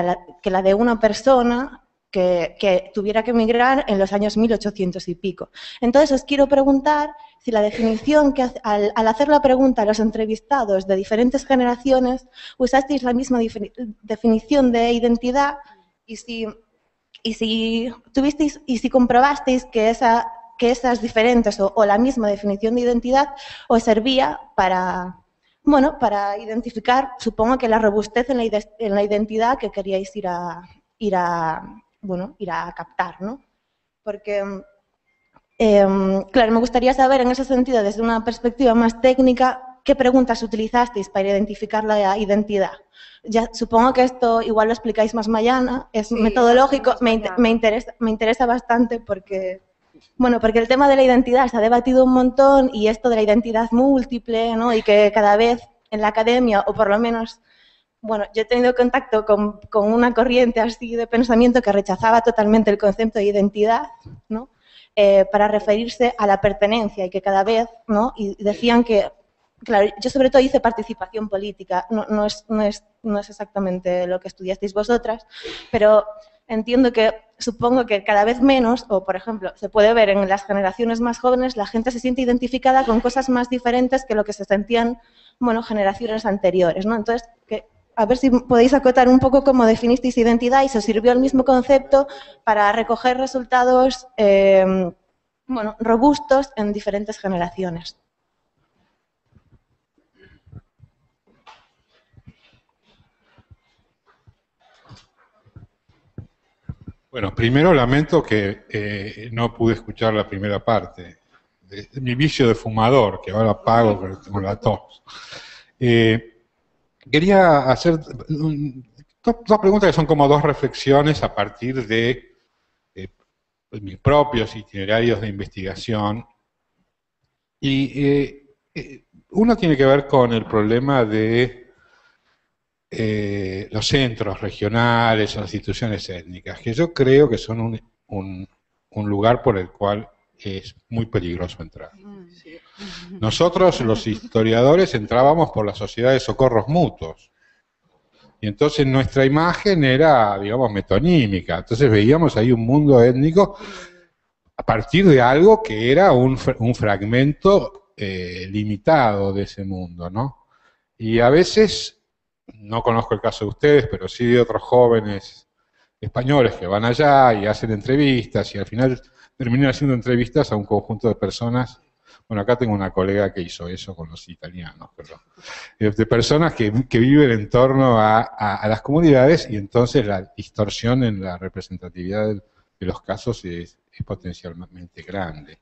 la de una persona que tuviera que emigrar en los años 1800 y pico. Entonces, os quiero preguntar si la definición que al hacer la pregunta a los entrevistados de diferentes generaciones usasteis la misma definición de identidad y si comprobasteis que esas diferentes o la misma definición de identidad os servía para identificar, supongo que la robustez en la identidad que queríais ir a captar, ¿no? Porque, claro, me gustaría saber en ese sentido, desde una perspectiva más técnica, qué preguntas utilizasteis para identificar la identidad. Ya supongo que esto igual lo explicáis más mañana, es metodológico, me interesa bastante porque el tema de la identidad se ha debatido un montón y esto de la identidad múltiple, ¿no?, y que cada vez en la academia, o por lo menos, bueno, yo he tenido contacto con una corriente así de pensamiento que rechazaba totalmente el concepto de identidad, ¿no?, para referirse a la pertenencia y que cada vez, ¿no?, y decían que, claro, yo sobre todo hice participación política, no es exactamente lo que estudiasteis vosotras, pero entiendo que, supongo que cada vez menos, o por ejemplo, se puede ver en las generaciones más jóvenes, la gente se siente identificada con cosas más diferentes que lo que se sentían, generaciones anteriores, ¿no? Entonces, a ver si podéis acotar un poco cómo definisteis identidad y si os sirvió el mismo concepto para recoger resultados, robustos en diferentes generaciones.
Bueno, primero lamento que no pude escuchar la primera parte. De mi vicio de fumador, que ahora pago con la tos. Quería hacer dos preguntas que son como dos reflexiones a partir de mis propios itinerarios de investigación Y uno tiene que ver con el problema de los centros regionales o instituciones étnicas, que yo creo que son un lugar por el cual es muy peligroso entrar. Nosotros, los historiadores, entrábamos por la Sociedad de Socorros Mutuos. Y entonces nuestra imagen era, digamos, metonímica. Entonces veíamos ahí un mundo étnico a partir de algo que era un fragmento limitado de ese mundo, ¿no? Y a veces, no conozco el caso de ustedes, pero sí de otros jóvenes españoles que van allá y hacen entrevistas y al final terminan haciendo entrevistas a un conjunto de personas. Bueno, acá tengo una colega que hizo eso con los italianos, pero de personas que viven en torno a las comunidades, y entonces la distorsión en la representatividad de los casos es potencialmente grande.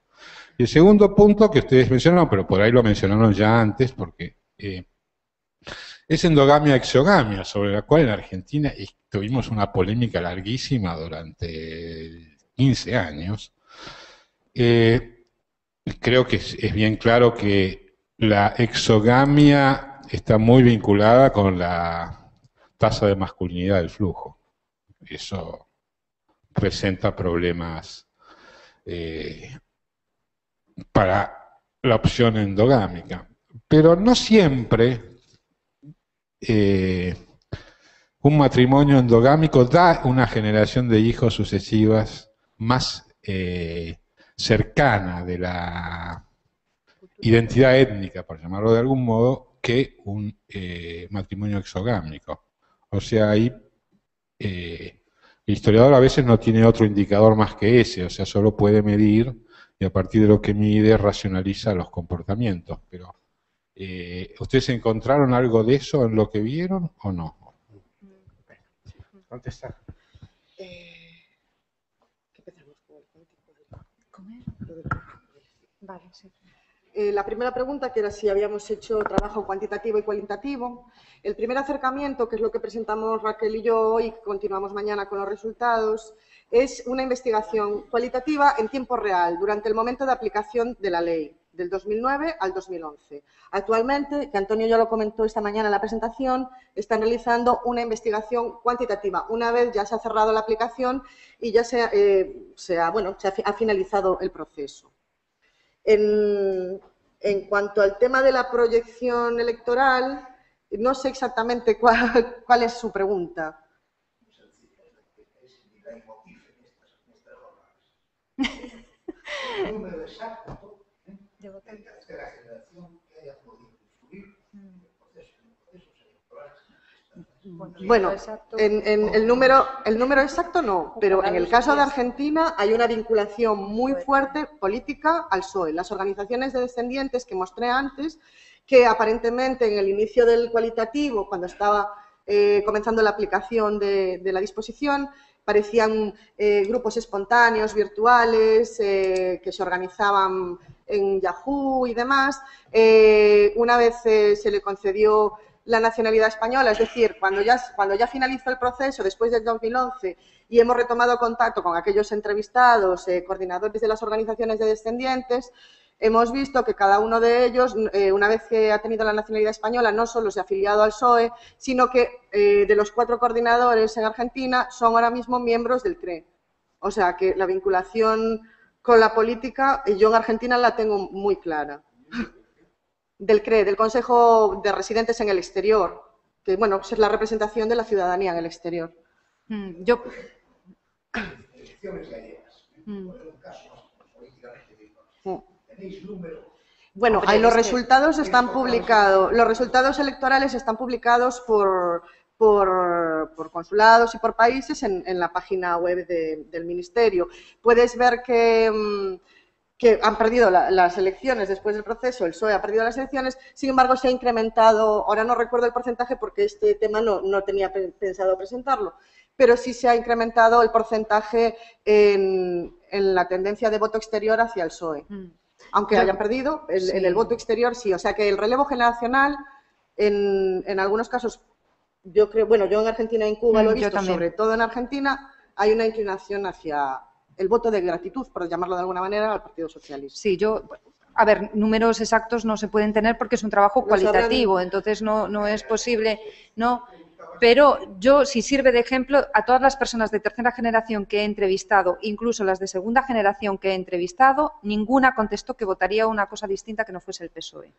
Y el segundo punto que ustedes mencionaron, pero por ahí lo mencionaron ya antes, porque es endogamia exogamia, sobre la cual en Argentina tuvimos una polémica larguísima durante 15 años. Creo que es bien claro que la exogamia está muy vinculada con la tasa de masculinidad del flujo. Eso presenta problemas para la opción endogámica. Pero no siempre un matrimonio endogámico da una generación de hijos sucesivas más cercana de la identidad étnica, por llamarlo de algún modo, que un matrimonio exogámico. O sea, ahí el historiador a veces no tiene otro indicador más que ese, o sea, solo puede medir y a partir de lo que mide racionaliza los comportamientos. Pero, ¿ustedes encontraron algo de eso en lo que vieron o no?
Contestar.
Vale, sí.
La primera pregunta, que era si habíamos hecho trabajo cuantitativo y cualitativo. El primer acercamiento, que es lo que presentamos Raquel y yo hoy, que continuamos mañana con los resultados, es una investigación cualitativa en tiempo real, durante el momento de aplicación de la ley, del 2009 al 2011. Actualmente, que Antonio ya lo comentó esta mañana en la presentación, están realizando una investigación cuantitativa. Una vez ya se ha cerrado la aplicación y ya se ha finalizado el proceso. En cuanto al tema de la proyección electoral, no sé exactamente cuál es su pregunta.
El número exacto de tercera generación que haya podido influir en el proceso electoral.
Bueno, en el número exacto no, pero en el caso de Argentina hay una vinculación muy fuerte política al PSOE. Las organizaciones de descendientes que mostré antes, que aparentemente en el inicio del cualitativo, cuando estaba comenzando la aplicación de la disposición, parecían grupos espontáneos, virtuales, que se organizaban en Yahoo y demás. Una vez se le concedió la nacionalidad española, es decir, cuando ya finalizó el proceso, después del 2011, y hemos retomado contacto con aquellos entrevistados, coordinadores de las organizaciones de descendientes, hemos visto que cada uno de ellos, una vez que ha tenido la nacionalidad española, no solo se ha afiliado al PSOE, sino que de los 4 coordinadores en Argentina son ahora mismo miembros del CRE. O sea que la vinculación con la política, yo en Argentina la tengo muy clara. Del CRE, del Consejo de Residentes en el Exterior, que bueno, es la representación de la ciudadanía en el exterior.
Yo...
Elecciones gallegas, por un caso políticamente bien. ¿Tenéis número?
Bueno, ahí los resultados están publicados, los resultados electorales están publicados por consulados y por países en la página web del Ministerio. Puedes ver que han perdido las elecciones después del proceso, el PSOE ha perdido las elecciones, sin embargo se ha incrementado, ahora no recuerdo el porcentaje porque este tema no tenía pensado presentarlo, pero sí se ha incrementado el porcentaje en la tendencia de voto exterior hacia el PSOE. Aunque hayan perdido, en el voto exterior sí, o sea que el relevo generacional en algunos casos, yo creo, bueno, yo en Argentina y en Cuba lo he visto, sobre todo en Argentina, hay una inclinación hacia el voto de gratitud, por llamarlo de alguna manera, al Partido Socialista.
Sí, yo a ver, números exactos no se pueden tener porque es un trabajo cualitativo, entonces no es posible, ¿no? Pero yo, si sirve de ejemplo, a todas las personas de tercera generación que he entrevistado, incluso las de segunda generación que he entrevistado, ninguna contestó que votaría una cosa distinta que no fuese el PSOE.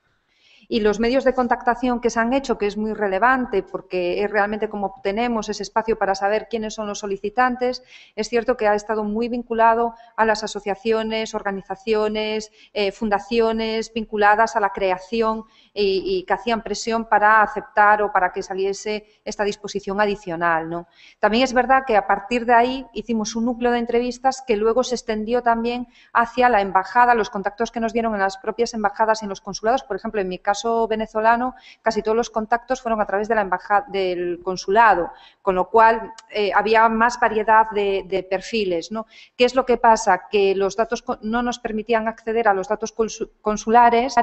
Y los medios de contactación que se han hecho, que es muy relevante porque es realmente como obtenemos ese espacio para saber quiénes son los solicitantes, es cierto que ha estado muy vinculado a las asociaciones, organizaciones, fundaciones vinculadas a la creación y que hacían presión para aceptar o para que saliese esta disposición adicional, ¿no? También es verdad que a partir de ahí hicimos un núcleo de entrevistas que luego se extendió también hacia la embajada, los contactos que nos dieron en las propias embajadas y en los consulados. Por ejemplo, en mi caso venezolano, casi todos los contactos fueron a través de la embajada, del consulado, con lo cual había más variedad de perfiles, ¿no? ¿Qué es lo que pasa? Que los datos no nos permitían acceder a los datos consulares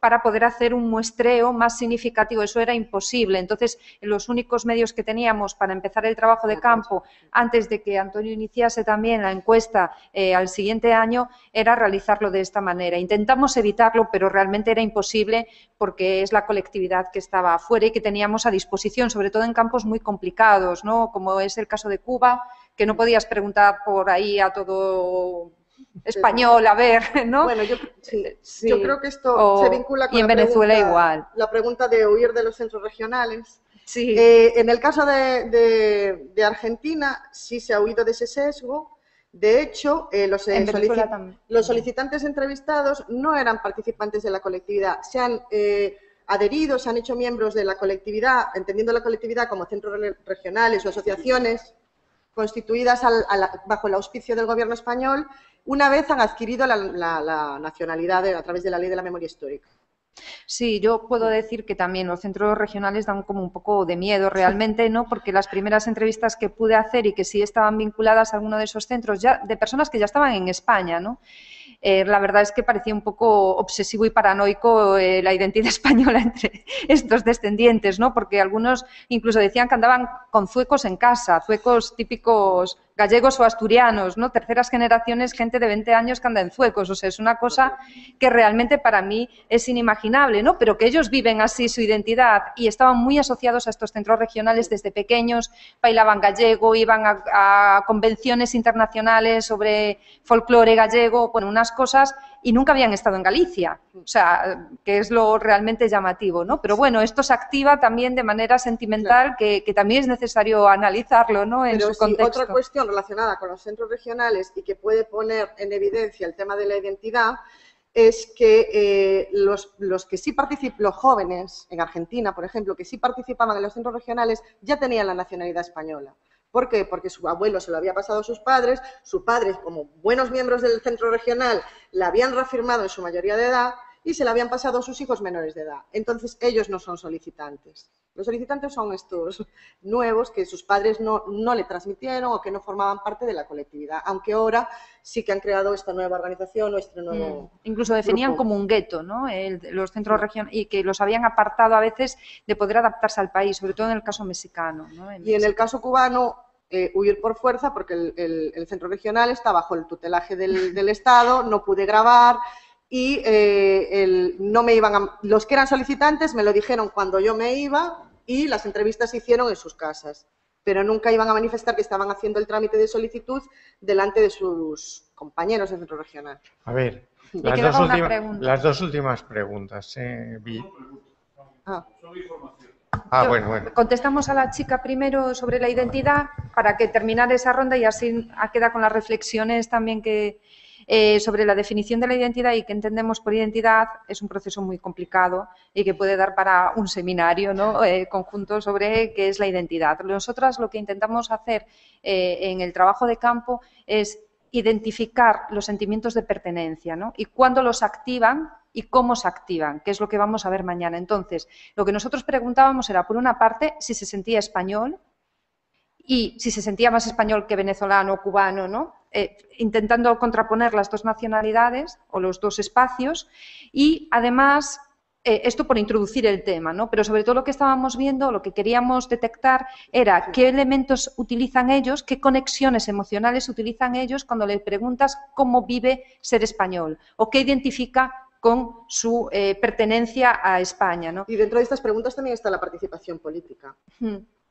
para poder hacer un muestreo más significativo. Eso era imposible. Entonces, los únicos medios que teníamos para empezar el trabajo de campo, antes de que Antonio iniciase también la encuesta al siguiente año, era realizarlo de esta manera. Intentamos evitarlo, pero realmente era imposible porque es la colectividad que estaba afuera y que teníamos a disposición, sobre todo en campos muy complicados, ¿no? Como es el caso de Cuba, que no podías preguntar por ahí a todo español, a ver, ¿no?
Bueno, yo creo que esto se vincula con la pregunta de huir de los centros regionales.
Sí.
En el caso de Argentina sí se ha huido de ese sesgo. De hecho, los solicitantes entrevistados no eran participantes de la colectividad. Se han adherido, se han hecho miembros de la colectividad, entendiendo la colectividad como centros regionales o asociaciones constituidas bajo el auspicio del Gobierno español, una vez han adquirido la nacionalidad a través de la Ley de la Memoria Histórica.
Sí, yo puedo decir que también los centros regionales dan como un poco de miedo realmente, ¿no? Porque las primeras entrevistas que pude hacer y que sí estaban vinculadas a alguno de esos centros, ya de personas que ya estaban en España, ¿no? La verdad es que parecía un poco obsesivo y paranoico la identidad española entre estos descendientes, ¿no? Porque algunos incluso decían que andaban con zuecos en casa, zuecos típicos gallegos o asturianos, ¿no? Terceras generaciones, gente de 20 años que anda en zuecos. O sea, es una cosa que realmente para mí es inimaginable, ¿no? Pero que ellos viven así su identidad y estaban muy asociados a estos centros regionales desde pequeños, bailaban gallego, iban a convenciones internacionales sobre folclore gallego, bueno, unas cosas, y nunca habían estado en Galicia, o sea, que es lo realmente llamativo, ¿no? Pero bueno, esto se activa también de manera sentimental, claro, que también es necesario analizarlo, ¿no? En su contexto.
Otra cuestión relacionada con los centros regionales y que puede poner en evidencia el tema de la identidad es que los que sí participan, los jóvenes en Argentina, por ejemplo, que sí participaban en los centros regionales, ya tenían la nacionalidad española. ¿Por qué? Porque su abuelo se lo había pasado a sus padres como buenos miembros del centro regional, la habían reafirmado en su mayoría de edad y se la habían pasado a sus hijos menores de edad. Entonces, ellos no son solicitantes. Los solicitantes son estos nuevos que sus padres no le transmitieron o que no formaban parte de la colectividad, aunque ahora sí que han creado esta nueva organización o este nuevo
incluso definían grupo como un gueto, ¿no? Los centros regionales, y que los habían apartado a veces de poder adaptarse al país, sobre todo en el caso mexicano, ¿no?
Y en el caso cubano, huir por fuerza, porque el centro regional está bajo el tutelaje del Estado, no pude grabar. Y no me iban los que eran solicitantes me lo dijeron cuando yo me iba y las entrevistas se hicieron en sus casas, pero nunca iban a manifestar que estaban haciendo el trámite de solicitud delante de sus compañeros del centro regional.
A ver, las dos últimas preguntas. Bueno.
Contestamos a la chica primero sobre la identidad para que terminar esa ronda y así queda con las reflexiones también que sobre la definición de la identidad y qué entendemos por identidad. Es un proceso muy complicado y que puede dar para un seminario, ¿no? Conjunto sobre qué es la identidad. Nosotras lo que intentamos hacer en el trabajo de campo es identificar los sentimientos de pertenencia, ¿no? Y cuándo los activan y cómo se activan, que es lo que vamos a ver mañana. Entonces, lo que nosotros preguntábamos era, por una parte, si se sentía español y si se sentía más español que venezolano o cubano, ¿no? Intentando contraponer las dos nacionalidades o los dos espacios y, además, esto por introducir el tema, ¿no? Pero sobre todo lo que estábamos viendo, lo que queríamos detectar era qué elementos utilizan ellos, qué conexiones emocionales utilizan ellos cuando les preguntas cómo vive ser español o qué identifica con su pertenencia a España, ¿no?
Y dentro de estas preguntas también está la participación política.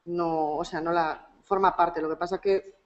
No, o sea, no la forma parte. Lo que pasa que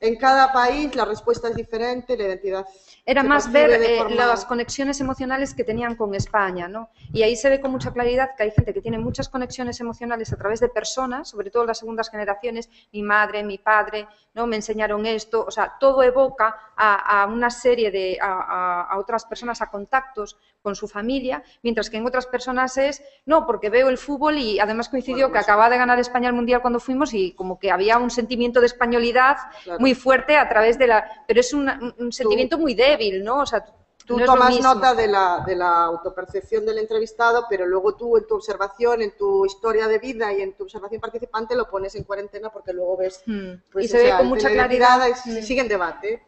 en cada país la respuesta es diferente, la identidad...
Era más ver las conexiones emocionales que tenían con España, ¿no? Y ahí se ve con mucha claridad que hay gente que tiene muchas conexiones emocionales a través de personas, sobre todo las segundas generaciones, mi madre, mi padre, ¿no? Me enseñaron esto, o sea, todo evoca a una serie de, a otras personas, a contactos con su familia, mientras que en otras personas es, no, porque veo el fútbol y además coincidió que acababa de ganar España el Mundial cuando fuimos y como que había un sentimiento de españolidad muy fuerte a través de la... Pero es un sentimiento muy débil, ¿no? O sea,
tú
no
tomas nota de la autopercepción del entrevistado, pero luego tú en tu observación, en tu historia de vida y en tu observación participante lo pones en cuarentena porque luego ves... Pues,
y se ve con mucha claridad...
Sigue en debate.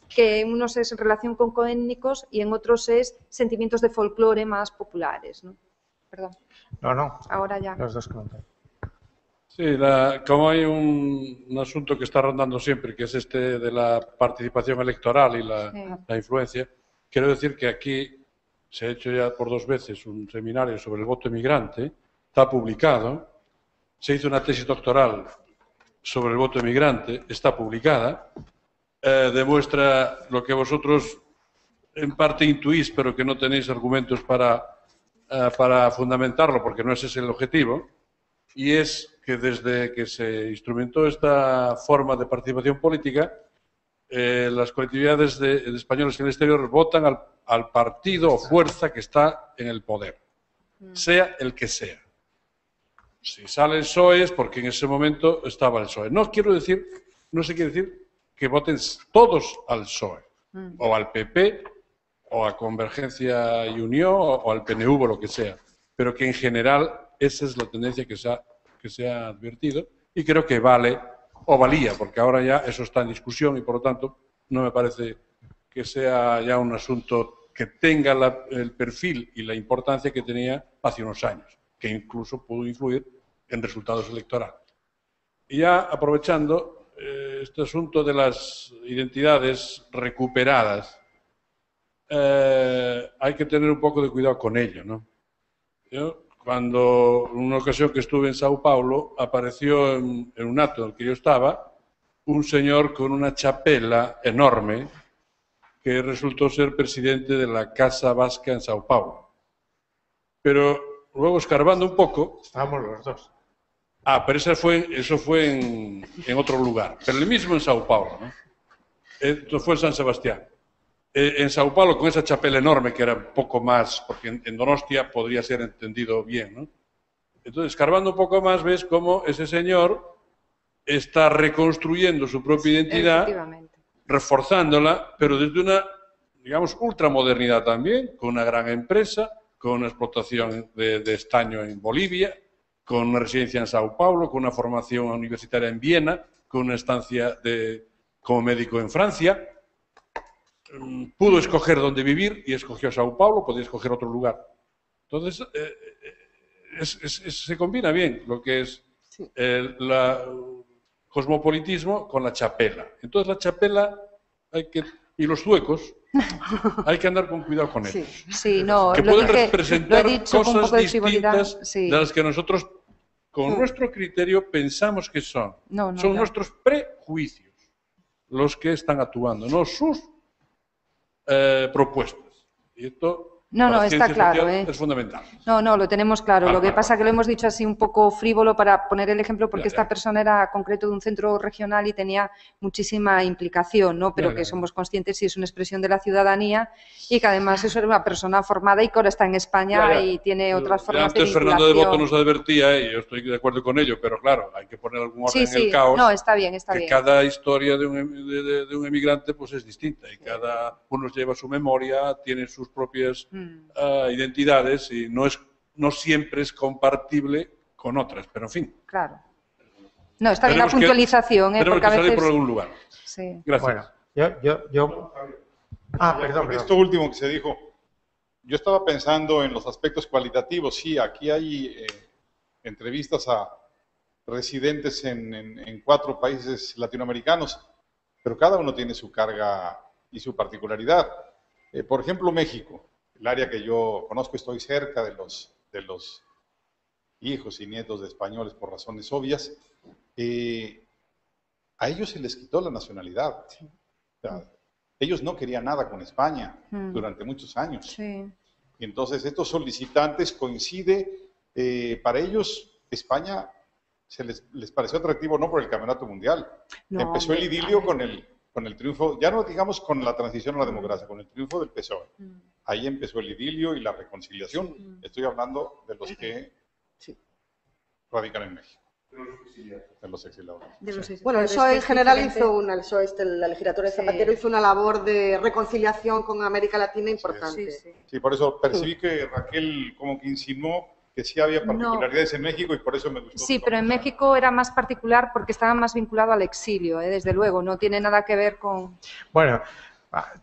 Que en unos es en relación con coétnicos y en otros es sentimientos de folclore más populares, ¿no? Perdón.
No.
Ahora ya.
Los dos comentan.
Sí, como hay un asunto que está rondando siempre, que es este de la participación electoral y la influencia, quiero decir que aquí se ha hecho ya por 2 veces un seminario sobre el voto emigrante, está publicado, se hizo una tesis doctoral sobre el voto emigrante, está publicada, demuestra lo que vosotros en parte intuís, pero que no tenéis argumentos para fundamentarlo, porque no ese es el objetivo, y es que desde que se instrumentó esta forma de participación política, las colectividades de españoles en el exterior votan al partido o fuerza que está en el poder, sea el que sea. Si sale el PSOE es porque en ese momento estaba el PSOE. No se quiere decir que voten todos al PSOE, o al PP, o a Convergencia y Unión, o al PNV, o lo que sea, pero que en general esa es la tendencia que se ha advertido y creo que vale, o valía, porque ahora ya eso está en discusión y por lo tanto no me parece que sea ya un asunto que tenga el perfil y la importancia que tenía hace unos años, que incluso pudo influir en resultados electorales. Y ya aprovechando este asunto de las identidades recuperadas, hay que tener un poco de cuidado con ello, ¿no? Cuando en una ocasión que estuve en Sao Paulo, apareció en un acto en el que yo estaba un señor con una chapela enorme que resultó ser presidente de la Casa Vasca en Sao Paulo. Pero luego escarbando un poco...
Estábamos los dos.
Pero eso fue en otro lugar, pero el mismo en Sao Paulo, ¿no? Esto fue en San Sebastián. En Sao Paulo, con esa chapela enorme, que era un poco más, porque en Donostia podría ser entendido bien, ¿no? Entonces, escarbando un poco más, ves cómo ese señor está reconstruyendo su propia identidad, reforzándola, pero desde una, digamos, ultramodernidad también, con una gran empresa, con una explotación de estaño en Bolivia, con una residencia en Sao Paulo, con una formación universitaria en Viena, con una estancia como médico en Francia. Pudo escoger dónde vivir y escogió Sao Paulo, podía escoger otro lugar. Entonces, se combina bien lo que es el cosmopolitismo con la chapela. Entonces, la chapela y los zuecos hay que andar con cuidado con ellos.
Sí, no,
que pueden representar cosas distintas de las que nosotros, con nuestro criterio, pensamos que son. Son nuestros prejuicios los que están actuando, no sus propuestas. Y esto para
está claro,
es fundamental.
No, lo tenemos claro. Lo que pasa es que lo hemos dicho así un poco frívolo para poner el ejemplo, porque esta persona era concreto de un centro regional y tenía muchísima implicación, ¿no? Pero que somos conscientes y es una expresión de la ciudadanía y que además eso era una persona formada y que ahora está en España y tiene otras formas de vinculación.
Antes Fernando de Boto nos advertía, y yo estoy de acuerdo con ello, pero claro, hay que poner algún orden en el caos.
No, está bien.
Cada historia de un emigrante pues es distinta y cada uno lleva su memoria, tiene sus propias identidades y no siempre es compartible con otras, pero en fin.
Claro. No, está bien la puntualización,
porque a veces... salir por algún lugar.
Sí.
Gracias.
Bueno, yo... perdón.
Esto último que se dijo, yo estaba pensando en los aspectos cualitativos. Sí, aquí hay entrevistas a residentes en 4 países latinoamericanos, pero cada uno tiene su carga y su particularidad. Por ejemplo, México. el área que yo conozco, estoy cerca de los hijos y nietos de españoles por razones obvias, a ellos se les quitó la nacionalidad. O sea, ellos no querían nada con España durante muchos años.
Sí.
Y entonces estos solicitantes coincide, para ellos España les pareció atractivo no por el campeonato mundial.
No,
empezó el idilio con el triunfo, ya no digamos con la transición a la democracia, con el triunfo del PSOE. Ahí empezó el idilio y la reconciliación. Estoy hablando de los que radican en México. De los exiliados.
Bueno, el PSOE en general hizo la legislatura de Zapatero hizo una labor de reconciliación con América Latina importante.
Sí, por eso percibí que Raquel como que insinuó que sí había particularidades en México y por eso me gustó.
Sí, pero en México era más particular porque estaba más vinculado al exilio, desde luego, no tiene nada que ver con...
Bueno,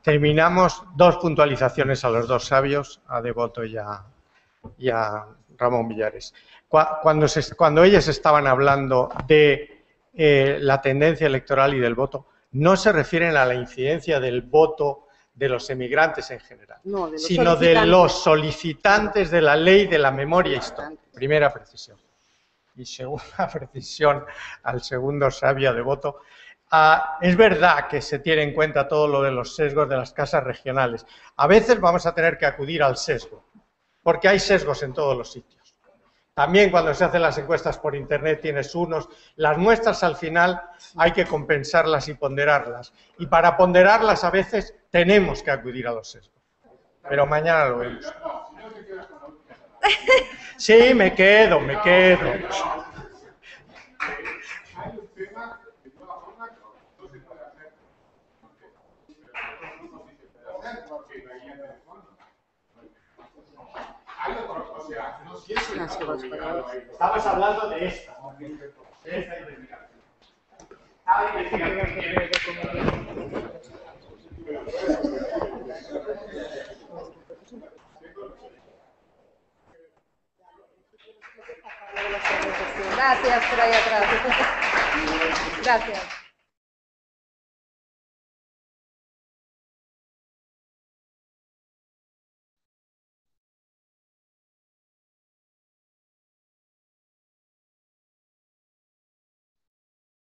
terminamos. 2 puntualizaciones a los 2 sabios, a Devoto y a Ramón Villares. Cuando ellos estaban hablando de la tendencia electoral y del voto, no se refieren a la incidencia del voto de los emigrantes en general, sino de los solicitantes de la ley de la memoria histórica. Primera precisión. Y segunda precisión al segundo sabio Devoto. Es verdad que se tiene en cuenta todo lo de los sesgos de las casas regionales. A veces vamos a tener que acudir al sesgo, porque hay sesgos en todos los sitios. También cuando se hacen las encuestas por internet tienes unos. Las muestras al final hay que compensarlas y ponderarlas. Y para ponderarlas a veces tenemos que acudir a los sesgos. Pero mañana lo vemos. Sí, me quedo. Estamos hablando de esta.
Gracias por ahí atrás. Gracias.